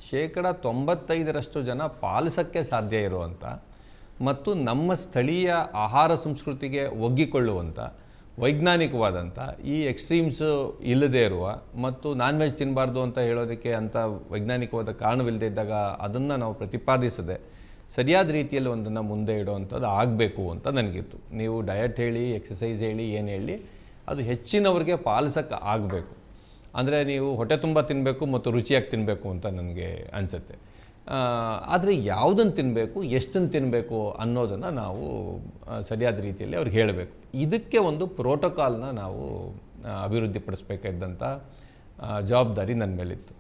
95% ಜನ ಪಾಲಿಸೋಕ್ಕೆ ಸಾಧ್ಯ ಇರುವಂಥ ಮತ್ತು ನಮ್ಮ ಸ್ಥಳೀಯ ಆಹಾರ ಸಂಸ್ಕೃತಿಗೆ ಒಗ್ಗಿಕೊಳ್ಳುವಂಥ ವೈಜ್ಞಾನಿಕವಾದಂಥ ಈ ಎಕ್ಸ್ಟ್ರೀಮ್ಸು ಇಲ್ಲದೇ ಇರುವ ಮತ್ತು ನಾನ್ ವೆಜ್ ತಿನ್ನಬಾರ್ದು ಅಂತ ಹೇಳೋದಕ್ಕೆ ಅಂಥ ವೈಜ್ಞಾನಿಕವಾದ ಕಾರಣವಿಲ್ಲದೆ ಇದ್ದಾಗ ಅದನ್ನು ನಾವು ಪ್ರತಿಪಾದಿಸದೆ ಸರಿಯಾದ ರೀತಿಯಲ್ಲಿ ಒಂದನ್ನು ಮುಂದೆ ಇಡುವಂಥದ್ದು ಆಗಬೇಕು ಅಂತ ನನಗಿತ್ತು. ನೀವು ಡಯಟ್ ಹೇಳಿ, ಎಕ್ಸಸೈಸ್ ಹೇಳಿ, ಏನು ಹೇಳಿ, ಅದು ಹೆಚ್ಚಿನವ್ರಿಗೆ ಪಾಲಿಸೋಕ್ಕೆ ಆಗಬೇಕು. ಅಂದರೆ ನೀವು ಹೊಟ್ಟೆ ತುಂಬ ತಿನ್ನಬೇಕು ಮತ್ತು ರುಚಿಯಾಗಿ ತಿನ್ನಬೇಕು ಅಂತ ನನಗೆ ಅನಿಸುತ್ತೆ. ಆದರೆ ಯಾವುದನ್ನು ತಿನ್ನಬೇಕು, ಎಷ್ಟನ್ನು ತಿನ್ನಬೇಕು ಅನ್ನೋದನ್ನು ನಾವು ಸರಿಯಾದ ರೀತಿಯಲ್ಲಿ ಅವ್ರಿಗೆ ಹೇಳಬೇಕು. ಇದಕ್ಕೆ ಒಂದು ಪ್ರೋಟೋಕಾಲ್ನ ನಾವು ಅಭಿವೃದ್ಧಿಪಡಿಸ್ಬೇಕಾದಂಥ ಜವಾಬ್ದಾರಿ ನನ್ನ ಮೇಲಿತ್ತು.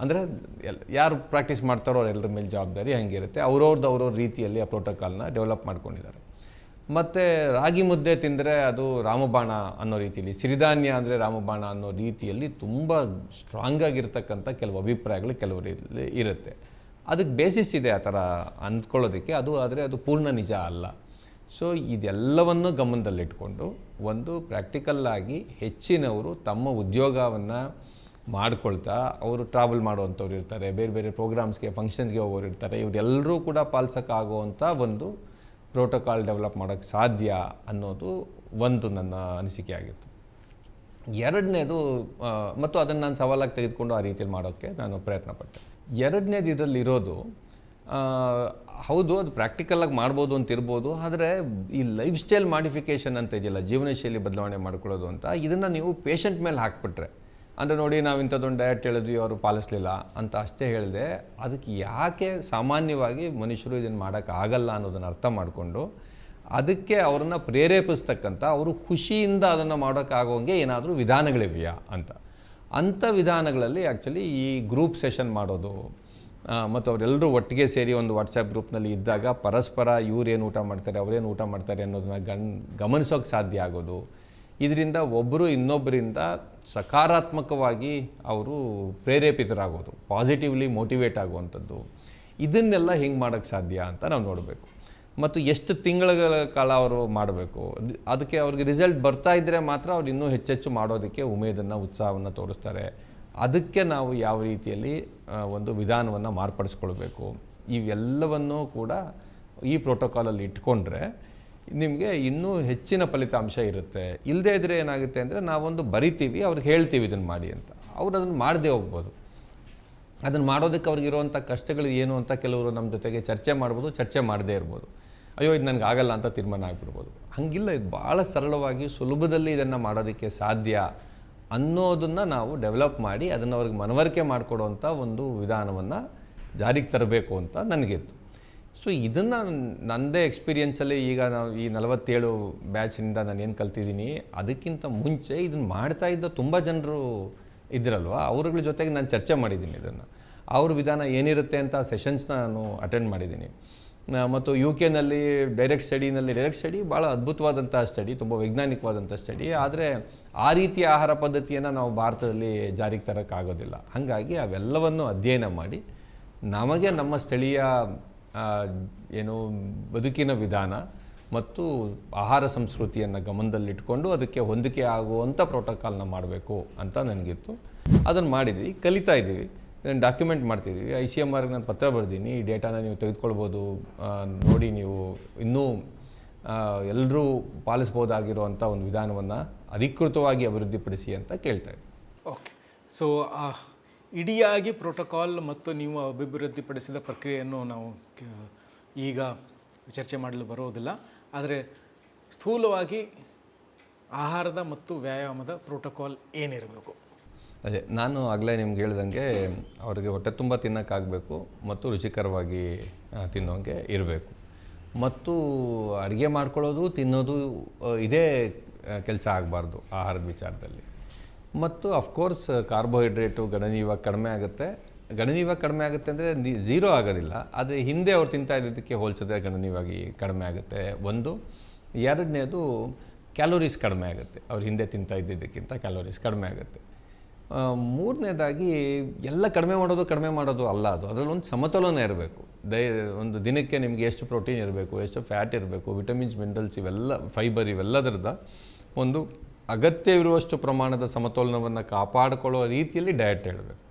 ಅಂದರೆ ಯಾರು ಪ್ರಾಕ್ಟೀಸ್ ಮಾಡ್ತಾರೋ ಅವರೆಲ್ಲರ ಮೇಲೆ ಜವಾಬ್ದಾರಿ ಹಂಗಿರುತ್ತೆ. ಅವ್ರವ್ರ ರೀತಿಯಲ್ಲಿ ಆ ಪ್ರೋಟೋಕಾಲ್ನ ಡೆವಲಪ್ ಮಾಡ್ಕೊಂಡಿದ್ದಾರೆ. ಮತ್ತು ರಾಗಿ ಮುದ್ದೆ ತಿಂದರೆ ಅದು ರಾಮಬಾಣ ಅನ್ನೋ ರೀತಿಯಲ್ಲಿ, ಸಿರಿಧಾನ್ಯ ಅಂದರೆ ರಾಮಬಾಣ ಅನ್ನೋ ರೀತಿಯಲ್ಲಿ ತುಂಬ ಸ್ಟ್ರಾಂಗಾಗಿರ್ತಕ್ಕಂಥ ಕೆಲವು ಅಭಿಪ್ರಾಯಗಳು ಕೆಲವರಲ್ಲಿ ಇರುತ್ತೆ. ಅದಕ್ಕೆ ಬೇಸಿಸ್ ಇದೆ ಆ ಥರ ಅಂದ್ಕೊಳ್ಳೋದಕ್ಕೆ. ಆದರೆ ಅದು ಪೂರ್ಣ ನಿಜ ಅಲ್ಲ. ಸೊ ಇದೆಲ್ಲವನ್ನು ಗಮನದಲ್ಲಿಟ್ಕೊಂಡು ಒಂದು ಪ್ರಾಕ್ಟಿಕಲ್ಲಾಗಿ ಹೆಚ್ಚಿನವರು ತಮ್ಮ ಉದ್ಯೋಗವನ್ನು ಮಾಡ್ಕೊಳ್ತಾ ಅವರು ಟ್ರಾವೆಲ್ ಮಾಡುವಂಥವ್ರು ಇರ್ತಾರೆ, ಬೇರೆ ಬೇರೆ ಪ್ರೋಗ್ರಾಮ್ಸ್ಗೆ ಫಂಕ್ಷನ್ಗೆ ಹೋಗೋರು ಇರ್ತಾರೆ. ಇವರೆಲ್ಲರೂ ಕೂಡ ಪಾಲಿಸೋಕ್ಕಾಗುವಂಥ ಒಂದು ಪ್ರೋಟೋಕಾಲ್ ಡೆವಲಪ್ ಮಾಡೋಕ್ಕೆ ಸಾಧ್ಯ ಅನ್ನೋದು ಒಂದು ನನ್ನ ಅನಿಸಿಕೆ ಆಗಿತ್ತು. ಎರಡನೇದು, ಮತ್ತು ಅದನ್ನು ನಾನು ಸವಾಲಾಗಿ ತೆಗೆದುಕೊಂಡು ಆ ರೀತಿಯಲ್ಲಿ ಮಾಡೋಕ್ಕೆ ನಾನು ಪ್ರಯತ್ನಪಟ್ಟೆ. ಎರಡನೇದು ಇದರಲ್ಲಿರೋದು, ಹೌದು ಅದು ಪ್ರಾಕ್ಟಿಕಲಾಗಿ ಮಾಡ್ಬೋದು ಅಂತಿರ್ಬೋದು, ಆದರೆ ಈ ಲೈಫ್ ಸ್ಟೈಲ್ ಮಾಡಿಫಿಕೇಷನ್ ಅಂತ ಇದೆಯಲ್ಲ, ಜೀವನ ಶೈಲಿ ಬದಲಾವಣೆ ಮಾಡ್ಕೊಳ್ಳೋದು ಅಂತ, ಇದನ್ನು ನೀವು ಪೇಷಂಟ್ ಮೇಲೆ ಹಾಕ್ಬಿಟ್ರೆ, ಅಂದರೆ ನೋಡಿ ನಾವು ಇಂಥದ್ದೊಂದು ಡಯಟ್ ಹೇಳಿದ್ವಿ ಅವರು ಪಾಲಿಸಲಿಲ್ಲ ಅಂತ ಅಷ್ಟೇ ಹೇಳಿದೆ. ಅದಕ್ಕೆ ಯಾಕೆ ಸಾಮಾನ್ಯವಾಗಿ ಮನುಷ್ಯರು ಇದನ್ನು ಮಾಡೋಕ್ಕಾಗಲ್ಲ ಅನ್ನೋದನ್ನು ಅರ್ಥ ಮಾಡಿಕೊಂಡು ಅದಕ್ಕೆ ಅವ್ರನ್ನ ಪ್ರೇರೇಪಿಸ್ತಕ್ಕಂಥ, ಅವರು ಖುಷಿಯಿಂದ ಅದನ್ನು ಮಾಡೋಕ್ಕಾಗೋಂಗೆ ಏನಾದರೂ ವಿಧಾನಗಳಿವೆಯಾ ಅಂಥ ವಿಧಾನಗಳಲ್ಲಿ ಆ್ಯಕ್ಚುಲಿ ಈ ಗ್ರೂಪ್ ಸೆಷನ್ ಮಾಡೋದು ಮತ್ತು ಅವರೆಲ್ಲರೂ ಒಟ್ಟಿಗೆ ಸೇರಿ ಒಂದು ವಾಟ್ಸಪ್ ಗ್ರೂಪ್ನಲ್ಲಿ ಇದ್ದಾಗ ಪರಸ್ಪರ ಇವ್ರೇನು ಊಟ ಮಾಡ್ತಾರೆ, ಅವರೇನು ಊಟ ಮಾಡ್ತಾರೆ ಅನ್ನೋದನ್ನ ಗಮನಿಸೋಕ್ಕೆ ಸಾಧ್ಯ ಆಗೋದು. ಇದರಿಂದ ಒಬ್ಬರು ಇನ್ನೊಬ್ಬರಿಂದ ಸಕಾರಾತ್ಮಕವಾಗಿ ಅವರು ಪ್ರೇರೇಪಿತರಾಗೋದು, ಪಾಸಿಟಿವ್ಲಿ ಮೋಟಿವೇಟ್ ಆಗುವಂಥದ್ದು. ಇದನ್ನೆಲ್ಲ ಹೆಂಗೆ ಮಾಡೋಕ್ಕೆ ಸಾಧ್ಯ ಅಂತ ನಾವು ನೋಡಬೇಕು. ಮತ್ತು ಎಷ್ಟು ತಿಂಗಳ ಕಾಲ ಅವರು ಮಾಡಬೇಕು, ಅದಕ್ಕೆ ಅವ್ರಿಗೆ ರಿಸಲ್ಟ್ ಬರ್ತಾ ಇದ್ದರೆ ಮಾತ್ರ ಅವ್ರು ಇನ್ನೂ ಹೆಚ್ಚೆಚ್ಚು ಮಾಡೋದಕ್ಕೆ ಉಮೇದನ್ನು, ಉತ್ಸಾಹವನ್ನು ತೋರಿಸ್ತಾರೆ. ಅದಕ್ಕೆ ನಾವು ಯಾವ ರೀತಿಯಲ್ಲಿ ಒಂದು ವಿಧಾನವನ್ನು ಮಾರ್ಪಡಿಸ್ಕೊಳ್ಬೇಕು, ಇವೆಲ್ಲವನ್ನೂ ಕೂಡ ಈ ಪ್ರೋಟೋಕಾಲಲ್ಲಿ ಇಟ್ಕೊಂಡ್ರೆ ನಿಮಗೆ ಇನ್ನೂ ಹೆಚ್ಚಿನ ಫಲಿತಾಂಶ ಇರುತ್ತೆ. ಇಲ್ಲದೇ ಇದ್ದರೆ ಏನಾಗುತ್ತೆ ಅಂದರೆ ನಾವೊಂದು ಬರಿತೀವಿ, ಅವ್ರಿಗೆ ಹೇಳ್ತೀವಿ ಇದನ್ನು ಮಾಡಿ ಅಂತ, ಅವ್ರು ಅದನ್ನು ಮಾಡದೇ ಹೋಗ್ಬೋದು. ಅದನ್ನು ಮಾಡೋದಕ್ಕೆ ಅವ್ರಿಗಿರುವಂಥ ಕಷ್ಟಗಳು ಏನು ಅಂತ ಕೆಲವರು ನಮ್ಮ ಜೊತೆಗೆ ಚರ್ಚೆ ಮಾಡ್ಬೋದು, ಚರ್ಚೆ ಮಾಡದೇ ಇರ್ಬೋದು. ಅಯ್ಯೋ ಇದು ನನಗೆ ಆಗಲ್ಲ ಅಂತ ತೀರ್ಮಾನ ಆಗಿಬಿಡ್ಬೋದು. ಹಂಗಿಲ್ಲ, ಇದು ಭಾಳ ಸರಳವಾಗಿ ಸುಲಭದಲ್ಲಿ ಇದನ್ನು ಮಾಡೋದಕ್ಕೆ ಸಾಧ್ಯ ಅನ್ನೋದನ್ನು ನಾವು ಡೆವಲಪ್ ಮಾಡಿ ಅದನ್ನು ಅವ್ರಿಗೆ ಮನವರಿಕೆ ಮಾಡಿಕೊಡುವಂಥ ಒಂದು ವಿಧಾನವನ್ನು ಜಾರಿಗೆ ತರಬೇಕು ಅಂತ ನನಗಿತ್ತು. ಸೊ ಇದನ್ನು ನನ್ನದೇ ಎಕ್ಸ್ಪೀರಿಯೆನ್ಸಲ್ಲಿ ಈಗ ನಾವು ಈ 47 ಬ್ಯಾಚಿನಿಂದ ನಾನು ಏನು ಕಲ್ತಿದ್ದೀನಿ, ಅದಕ್ಕಿಂತ ಮುಂಚೆ ಇದನ್ನು ಮಾಡ್ತಾ ಇದ್ದ ತುಂಬ ಜನರು ಇದ್ರಲ್ವ, ಅವ್ರಗಳ ಜೊತೆಗೆ ನಾನು ಚರ್ಚೆ ಮಾಡಿದ್ದೀನಿ. ಇದನ್ನು ಅವ್ರ ವಿಧಾನ ಏನಿರುತ್ತೆ ಅಂತ ಸೆಷನ್ಸ್ನ ನಾನು ಅಟೆಂಡ್ ಮಾಡಿದ್ದೀನಿ. ಮತ್ತು UK ನಲ್ಲಿ ಡೈರೆಕ್ಟ್ ಸ್ಟಡಿ ಭಾಳ ಅದ್ಭುತವಾದಂಥ ಸ್ಟಡಿ, ತುಂಬ ವೈಜ್ಞಾನಿಕವಾದಂಥ ಸ್ಟಡಿ. ಆದರೆ ಆ ರೀತಿಯ ಆಹಾರ ಪದ್ಧತಿಯನ್ನು ನಾವು ಭಾರತದಲ್ಲಿ ಜಾರಿಗೆ ತರೋಕ್ಕಾಗೋದಿಲ್ಲ. ಹಾಗಾಗಿ ಅವೆಲ್ಲವನ್ನು ಅಧ್ಯಯನ ಮಾಡಿ ನಮಗೆ ನಮ್ಮ ಸ್ಥಳೀಯ ಏನು ಬದುಕಿನ ವಿಧಾನ ಮತ್ತು ಆಹಾರ ಸಂಸ್ಕೃತಿಯನ್ನು ಗಮನದಲ್ಲಿಟ್ಕೊಂಡು ಅದಕ್ಕೆ ಹೊಂದಿಕೆ ಆಗುವಂಥ ಪ್ರೋಟೋಕಾಲ್ನ ಮಾಡಬೇಕು ಅಂತ ನನಗಿತ್ತು. ಅದನ್ನು ಮಾಡಿದ್ವಿ, ಕಲಿತಾ ಇದ್ದೀವಿ, ಇದನ್ನು ಡಾಕ್ಯುಮೆಂಟ್ ಮಾಡ್ತಿದ್ದೀವಿ. ICMRಗೆ ನಾನು ಪತ್ರ ಬರೆದೀನಿ, ಈ ಡೇಟಾನ ನೀವು ತೆಗೆದುಕೊಳ್ಬೋದು, ನೋಡಿ ನೀವು ಇನ್ನೂ ಎಲ್ಲರೂ ಪಾಲಿಸ್ಬೋದಾಗಿರುವಂಥ ಒಂದು ವಿಧಾನವನ್ನು ಅಧಿಕೃತವಾಗಿ ಅಭಿವೃದ್ಧಿಪಡಿಸಿ ಅಂತ ಕೇಳ್ತಾ ಇದ್ದೀನಿ. ಓಕೆ, ಸೊ ಇಡಿಯಾಗಿ ಪ್ರೋಟೋಕಾಲ್ ಮತ್ತು ನೀವು ಅಭಿವೃದ್ಧಿಪಡಿಸಿದ ಪ್ರಕ್ರಿಯೆಯನ್ನು ನಾವು ಈಗ ಚರ್ಚೆ ಮಾಡಲು ಬರೋದಿಲ್ಲ. ಆದರೆ ಸ್ಥೂಲವಾಗಿ ಆಹಾರದ ಮತ್ತು ವ್ಯಾಯಾಮದ ಪ್ರೋಟೋಕಾಲ್ ಏನಿರಬೇಕು? ಅದೇ ನಾನು ಆಗಲೇ ನಿಮ್ಗೆ ಹೇಳ್ದಂಗೆ ಅವರಿಗೆ ಹೊಟ್ಟೆ ತುಂಬ ತಿನ್ನೋಕ್ಕಾಗಬೇಕು ಮತ್ತು ರುಚಿಕರವಾಗಿ ತಿನ್ನೋಂಗೆ ಇರಬೇಕು. ಮತ್ತು ಅಡುಗೆ ಮಾಡ್ಕೊಳ್ಳೋದು ತಿನ್ನೋದು ಇದೇ ಕೆಲಸ ಆಗಬಾರ್ದು ಆಹಾರದ ವಿಚಾರದಲ್ಲಿ. ಮತ್ತು ಅಫ್ಕೋರ್ಸ್ ಕಾರ್ಬೋಹೈಡ್ರೇಟು ಗಣನೀಯವಾಗಿ ಕಡಿಮೆ ಆಗುತ್ತೆ. ಗಣನೀಯವಾಗಿ ಕಡಿಮೆ ಆಗುತ್ತೆ ಅಂದರೆ ಝೀರೋ ಆಗೋದಿಲ್ಲ, ಆದರೆ ಹಿಂದೆ ಅವ್ರು ತಿಂತಾ ಇದ್ದದಕ್ಕೆ ಹೋಲಿಸಿದ್ರೆ ಗಣನೀಯವಾಗಿ ಕಡಿಮೆ ಆಗುತ್ತೆ. ಒಂದು. ಎರಡನೇದು ಕ್ಯಾಲೋರೀಸ್ ಕಡಿಮೆ ಆಗುತ್ತೆ, ಅವ್ರು ಹಿಂದೆ ತಿಂತಾ ಇದ್ದಿದ್ದಕ್ಕಿಂತ ಕ್ಯಾಲೋರೀಸ್ ಕಡಿಮೆ ಆಗುತ್ತೆ. ಮೂರನೇದಾಗಿ ಎಲ್ಲ ಕಡಿಮೆ ಮಾಡೋದು ಅಲ್ಲ, ಅದರಲ್ಲಿ ಒಂದು ಸಮತೋಲನ ಇರಬೇಕು. ಒಂದು ದಿನಕ್ಕೆ ನಿಮಗೆ ಎಷ್ಟು ಪ್ರೋಟೀನ್ ಇರಬೇಕು, ಎಷ್ಟು ಫ್ಯಾಟ್ ಇರಬೇಕು, ವಿಟಮಿನ್ಸ್, ಮಿನರಲ್ಸ್, ಇವೆಲ್ಲ ಫೈಬರ್, ಇವೆಲ್ಲದರದ ಒಂದು ಅಗತ್ಯವಿರುವಷ್ಟು ಪ್ರಮಾಣದ ಸಮತೋಲನವನ್ನು ಕಾಪಾಡಿಕೊಳ್ಳೋ ರೀತಿಯಲ್ಲಿ ಡಯಟ್ ಹೇಳಬೇಕು.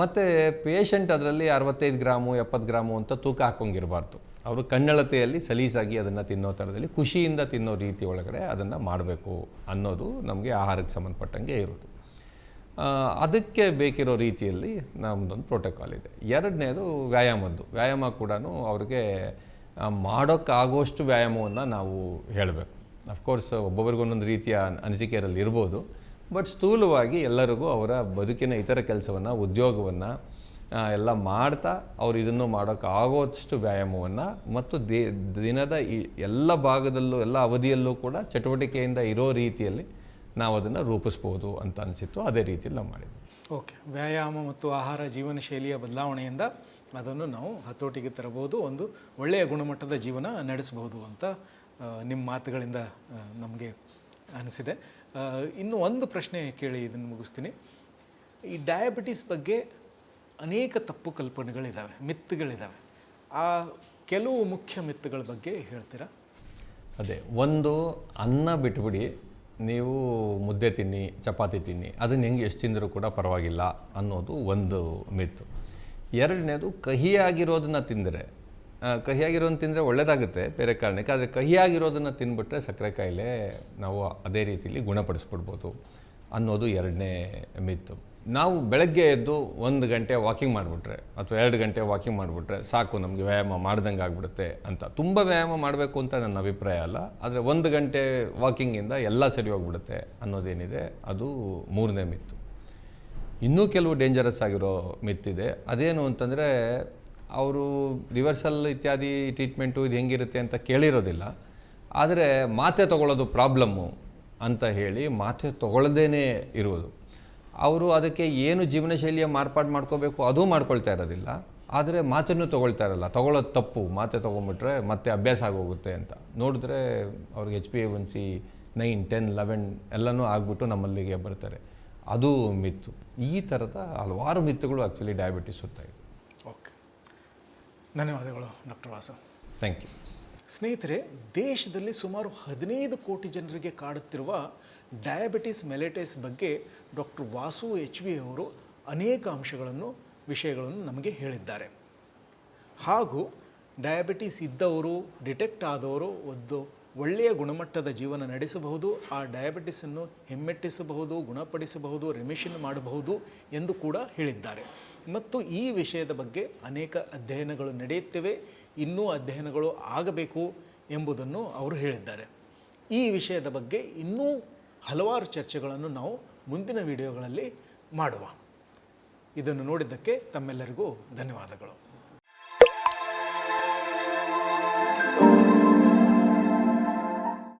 ಮತ್ತು ಪೇಷಂಟ್ ಅದರಲ್ಲಿ 65 ಗ್ರಾಮು 70 ಗ್ರಾಮು ಅಂತ ತೂಕ ಹಾಕೋಂಗಿರಬಾರ್ದು. ಅವರು ಕಣ್ಣಳತೆಯಲ್ಲಿ ಸಲೀಸಾಗಿ ಅದನ್ನು ತಿನ್ನೋ ಥರದಲ್ಲಿ ಖುಷಿಯಿಂದ ತಿನ್ನೋ ರೀತಿ ಒಳಗಡೆ ಅದನ್ನು ಮಾಡಬೇಕು ಅನ್ನೋದು ನಮಗೆ ಆಹಾರಕ್ಕೆ ಸಂಬಂಧಪಟ್ಟಂಗೆ ಇರೋದು. ಅದಕ್ಕೆ ಬೇಕಿರೋ ರೀತಿಯಲ್ಲಿ ನಮ್ಮದೊಂದು ಪ್ರೋಟೋಕಾಲ್ ಇದೆ. ಎರಡನೇದು ವ್ಯಾಯಾಮ ಕೂಡ ಅವ್ರಿಗೆ ಮಾಡೋಕ್ಕಾಗೋಷ್ಟು ವ್ಯಾಯಾಮವನ್ನು ನಾವು ಹೇಳಬೇಕು. ಅಫ್ಕೋರ್ಸ್ ಒಬ್ಬೊಬ್ರಿಗೆ ಒಂದೊಂದು ರೀತಿಯ ಅನಿಸಿಕೆ ಇರಲಿ ಇರ್ಬೋದು, ಬಟ್ ಸ್ಥೂಲವಾಗಿ ಎಲ್ಲರಿಗೂ ಅವರ ಬದುಕಿನ ಇತರ ಕೆಲಸವನ್ನು, ಉದ್ಯೋಗವನ್ನು ಎಲ್ಲ ಮಾಡ್ತಾ ಅವ್ರು ಇದನ್ನು ಮಾಡೋಕ್ಕಾಗೋಷ್ಟು ವ್ಯಾಯಾಮವನ್ನು ಮತ್ತು ದಿನದ ಎಲ್ಲ ಭಾಗದಲ್ಲೂ ಎಲ್ಲ ಅವಧಿಯಲ್ಲೂ ಕೂಡ ಚಟುವಟಿಕೆಯಿಂದ ಇರೋ ರೀತಿಯಲ್ಲಿ ನಾವು ಅದನ್ನು ರೂಪಿಸ್ಬೋದು ಅಂತ ಅನಿಸಿತ್ತು. ಅದೇ ರೀತಿಯಲ್ಲಿ ನಾವು ಮಾಡಿದ್ವಿ. ಓಕೆ, ವ್ಯಾಯಾಮ ಮತ್ತು ಆಹಾರ ಜೀವನ ಶೈಲಿಯ ಬದಲಾವಣೆಯಿಂದ ಅದನ್ನು ನಾವು ಹತೋಟಿಗೆ ತರಬಹುದು, ಒಂದು ಒಳ್ಳೆಯ ಗುಣಮಟ್ಟದ ಜೀವನ ನಡೆಸಬಹುದು ಅಂತ ನಿಮ್ಮ ಮಾತುಗಳಿಂದ ನಮಗೆ ಅನಿಸಿದೆ. ಇನ್ನು ಒಂದು ಪ್ರಶ್ನೆ ಕೇಳಿ ಇದನ್ನು ಮುಗಿಸ್ತೀನಿ. ಈ ಡಯಾಬಿಟಿಸ್ ಬಗ್ಗೆ ಅನೇಕ ತಪ್ಪು ಕಲ್ಪನೆಗಳಿದ್ದಾವೆ, ಮಿತ್ತುಗಳಿದ್ದಾವೆ. ಆ ಕೆಲವು ಮುಖ್ಯ ಮಿತ್ತುಗಳ ಬಗ್ಗೆ ಹೇಳ್ತೀರಾ? ಅದೇ, ಒಂದು, ಅನ್ನ ಬಿಟ್ಬಿಡಿ, ನೀವು ಮುದ್ದೆ ತಿನ್ನಿ, ಚಪಾತಿ ತಿನ್ನಿ, ಅದನ್ನು ಹೆಂಗೆ ಎಷ್ಟು ತಿಂದರೂ ಕೂಡ ಪರವಾಗಿಲ್ಲ ಅನ್ನೋದು ಒಂದು ಮಿತ್ತು. ಎರಡನೇದು, ಕಹಿಯಾಗಿರೋದನ್ನು ತಿಂದರೆ ಒಳ್ಳೆಯದಾಗುತ್ತೆ ಬೇರೆ ಕಾರಣಕ್ಕೆ, ಆದರೆ ಕಹಿಯಾಗಿರೋದನ್ನು ತಿಂದುಬಿಟ್ರೆ ಸಕ್ಕರೆ ಕಾಯಿಲೆ ನಾವು ಅದೇ ರೀತಿಯಲ್ಲಿ ಗುಣಪಡಿಸ್ಬಿಡ್ಬೋದು ಅನ್ನೋದು ಎರಡನೇ ಮಿತ್ತು. ನಾವು ಬೆಳಗ್ಗೆ ಎದ್ದು 1 ಗಂಟೆ ವಾಕಿಂಗ್ ಮಾಡಿಬಿಟ್ರೆ ಅಥವಾ 2 ಗಂಟೆ ವಾಕಿಂಗ್ ಮಾಡಿಬಿಟ್ರೆ ಸಾಕು, ನಮಗೆ ವ್ಯಾಯಾಮ ಮಾಡ್ದಂಗೆ ಆಗಿಬಿಡುತ್ತೆ ಅಂತ. ತುಂಬ ವ್ಯಾಯಾಮ ಮಾಡಬೇಕು ಅಂತ ನನ್ನ ಅಭಿಪ್ರಾಯ ಅಲ್ಲ, ಆದರೆ 1 ಗಂಟೆ ವಾಕಿಂಗಿಂದ ಎಲ್ಲ ಸರಿ ಹೋಗ್ಬಿಡುತ್ತೆ ಅನ್ನೋದೇನಿದೆ ಅದು ಮೂರನೇ ಮಿತ್ತು. ಇನ್ನೂ ಕೆಲವು ಡೇಂಜರಸ್ ಆಗಿರೋ ಮಿತ್ತಿದೆ. ಅದೇನು ಅಂತಂದರೆ, ಅವರು ರಿವರ್ಸಲ್ ಇತ್ಯಾದಿ ಟ್ರೀಟ್ಮೆಂಟು ಇದು ಹೆಂಗಿರುತ್ತೆ ಅಂತ ಕೇಳಿರೋದಿಲ್ಲ, ಆದರೆ ಮಾತ್ರೆ ತೊಗೊಳ್ಳೋದು ಪ್ರಾಬ್ಲಮ್ಮು ಅಂತ ಹೇಳಿ ಮಾತ್ರೆ ತೊಗೊಳ್ಳದೇ ಇರುವುದು. ಅವರು ಅದಕ್ಕೆ ಏನು ಜೀವನ ಶೈಲಿಯ ಮಾರ್ಪಾಡು ಮಾಡ್ಕೋಬೇಕು ಅದೂ ಮಾಡ್ಕೊಳ್ತಾ ಇರೋದಿಲ್ಲ, ಆದರೆ ಮಾತ್ರೆನೂ ತೊಗೊಳ್ತಾ ಇರಲ್ಲ. ತೊಗೊಳ್ಳೋದು ತಪ್ಪು, ಮಾತ್ರೆ ತೊಗೊಂಬಿಟ್ರೆ ಮತ್ತೆ ಅಭ್ಯಾಸ ಆಗೋಗುತ್ತೆ ಅಂತ ನೋಡಿದ್ರೆ ಅವ್ರಿಗೆ HbA1c 9, 10, 11 ಎಲ್ಲನೂ ಆಗಿಬಿಟ್ಟು ನಮ್ಮಲ್ಲಿಗೆ ಬರ್ತಾರೆ. ಅದು ಮಿತ್ತು. ಈ ಥರದ ಹಲವಾರು ಮಿತ್ತುಗಳು ಆ್ಯಕ್ಚುಲಿ ಡಯಾಬಿಟಿಸ್ ಸುತ್ತಾಯಿತು. ಓಕೆ, ಧನ್ಯವಾದಗಳು ಡಾಕ್ಟರ್ ವಾಸು. Thank you. ಸ್ನೇಹಿತರೆ, ದೇಶದಲ್ಲಿ ಸುಮಾರು 15 ಕೋಟಿ ಜನರಿಗೆ ಕಾಡುತ್ತಿರುವ ಡಯಾಬಿಟಿಸ್ ಮೆಲಿಟಸ್ ಬಗ್ಗೆ ಡಾಕ್ಟರ್ ವಾಸು HV ಅವರು ಅನೇಕ ವಿಷಯಗಳನ್ನು ನಮಗೆ ಹೇಳಿದ್ದಾರೆ. ಹಾಗೂ ಡಯಾಬಿಟಿಸ್ ಇದ್ದವರು, ಡಿಟೆಕ್ಟ್ ಆದವರು ಒಂದು ಒಳ್ಳೆಯ ಗುಣಮಟ್ಟದ ಜೀವನ ನಡೆಸಬಹುದು, ಆ ಡಯಾಬಿಟಿಸನ್ನು ಹಿಮ್ಮೆಟ್ಟಿಸಬಹುದು, ಗುಣಪಡಿಸಬಹುದು, ರಿಮಿಷನ್ ಮಾಡಬಹುದು ಎಂದು ಕೂಡ ಹೇಳಿದ್ದಾರೆ. ಮತ್ತು ಈ ವಿಷಯದ ಬಗ್ಗೆ ಅನೇಕ ಅಧ್ಯಯನಗಳು ನಡೆಯುತ್ತಿವೆ, ಇನ್ನೂ ಅಧ್ಯಯನಗಳು ಆಗಬೇಕು ಎಂಬುದನ್ನು ಅವರು ಹೇಳಿದ್ದಾರೆ. ಈ ವಿಷಯದ ಬಗ್ಗೆ ಇನ್ನೂ ಹಲವಾರು ಚರ್ಚೆಗಳನ್ನು ನಾವು ಮುಂದಿನ ವಿಡಿಯೋಗಳಲ್ಲಿ ಮಾಡುವ. ಇದನ್ನು ನೋಡಿದ್ದಕ್ಕೆ ತಮ್ಮೆಲ್ಲರಿಗೂ ಧನ್ಯವಾದಗಳು.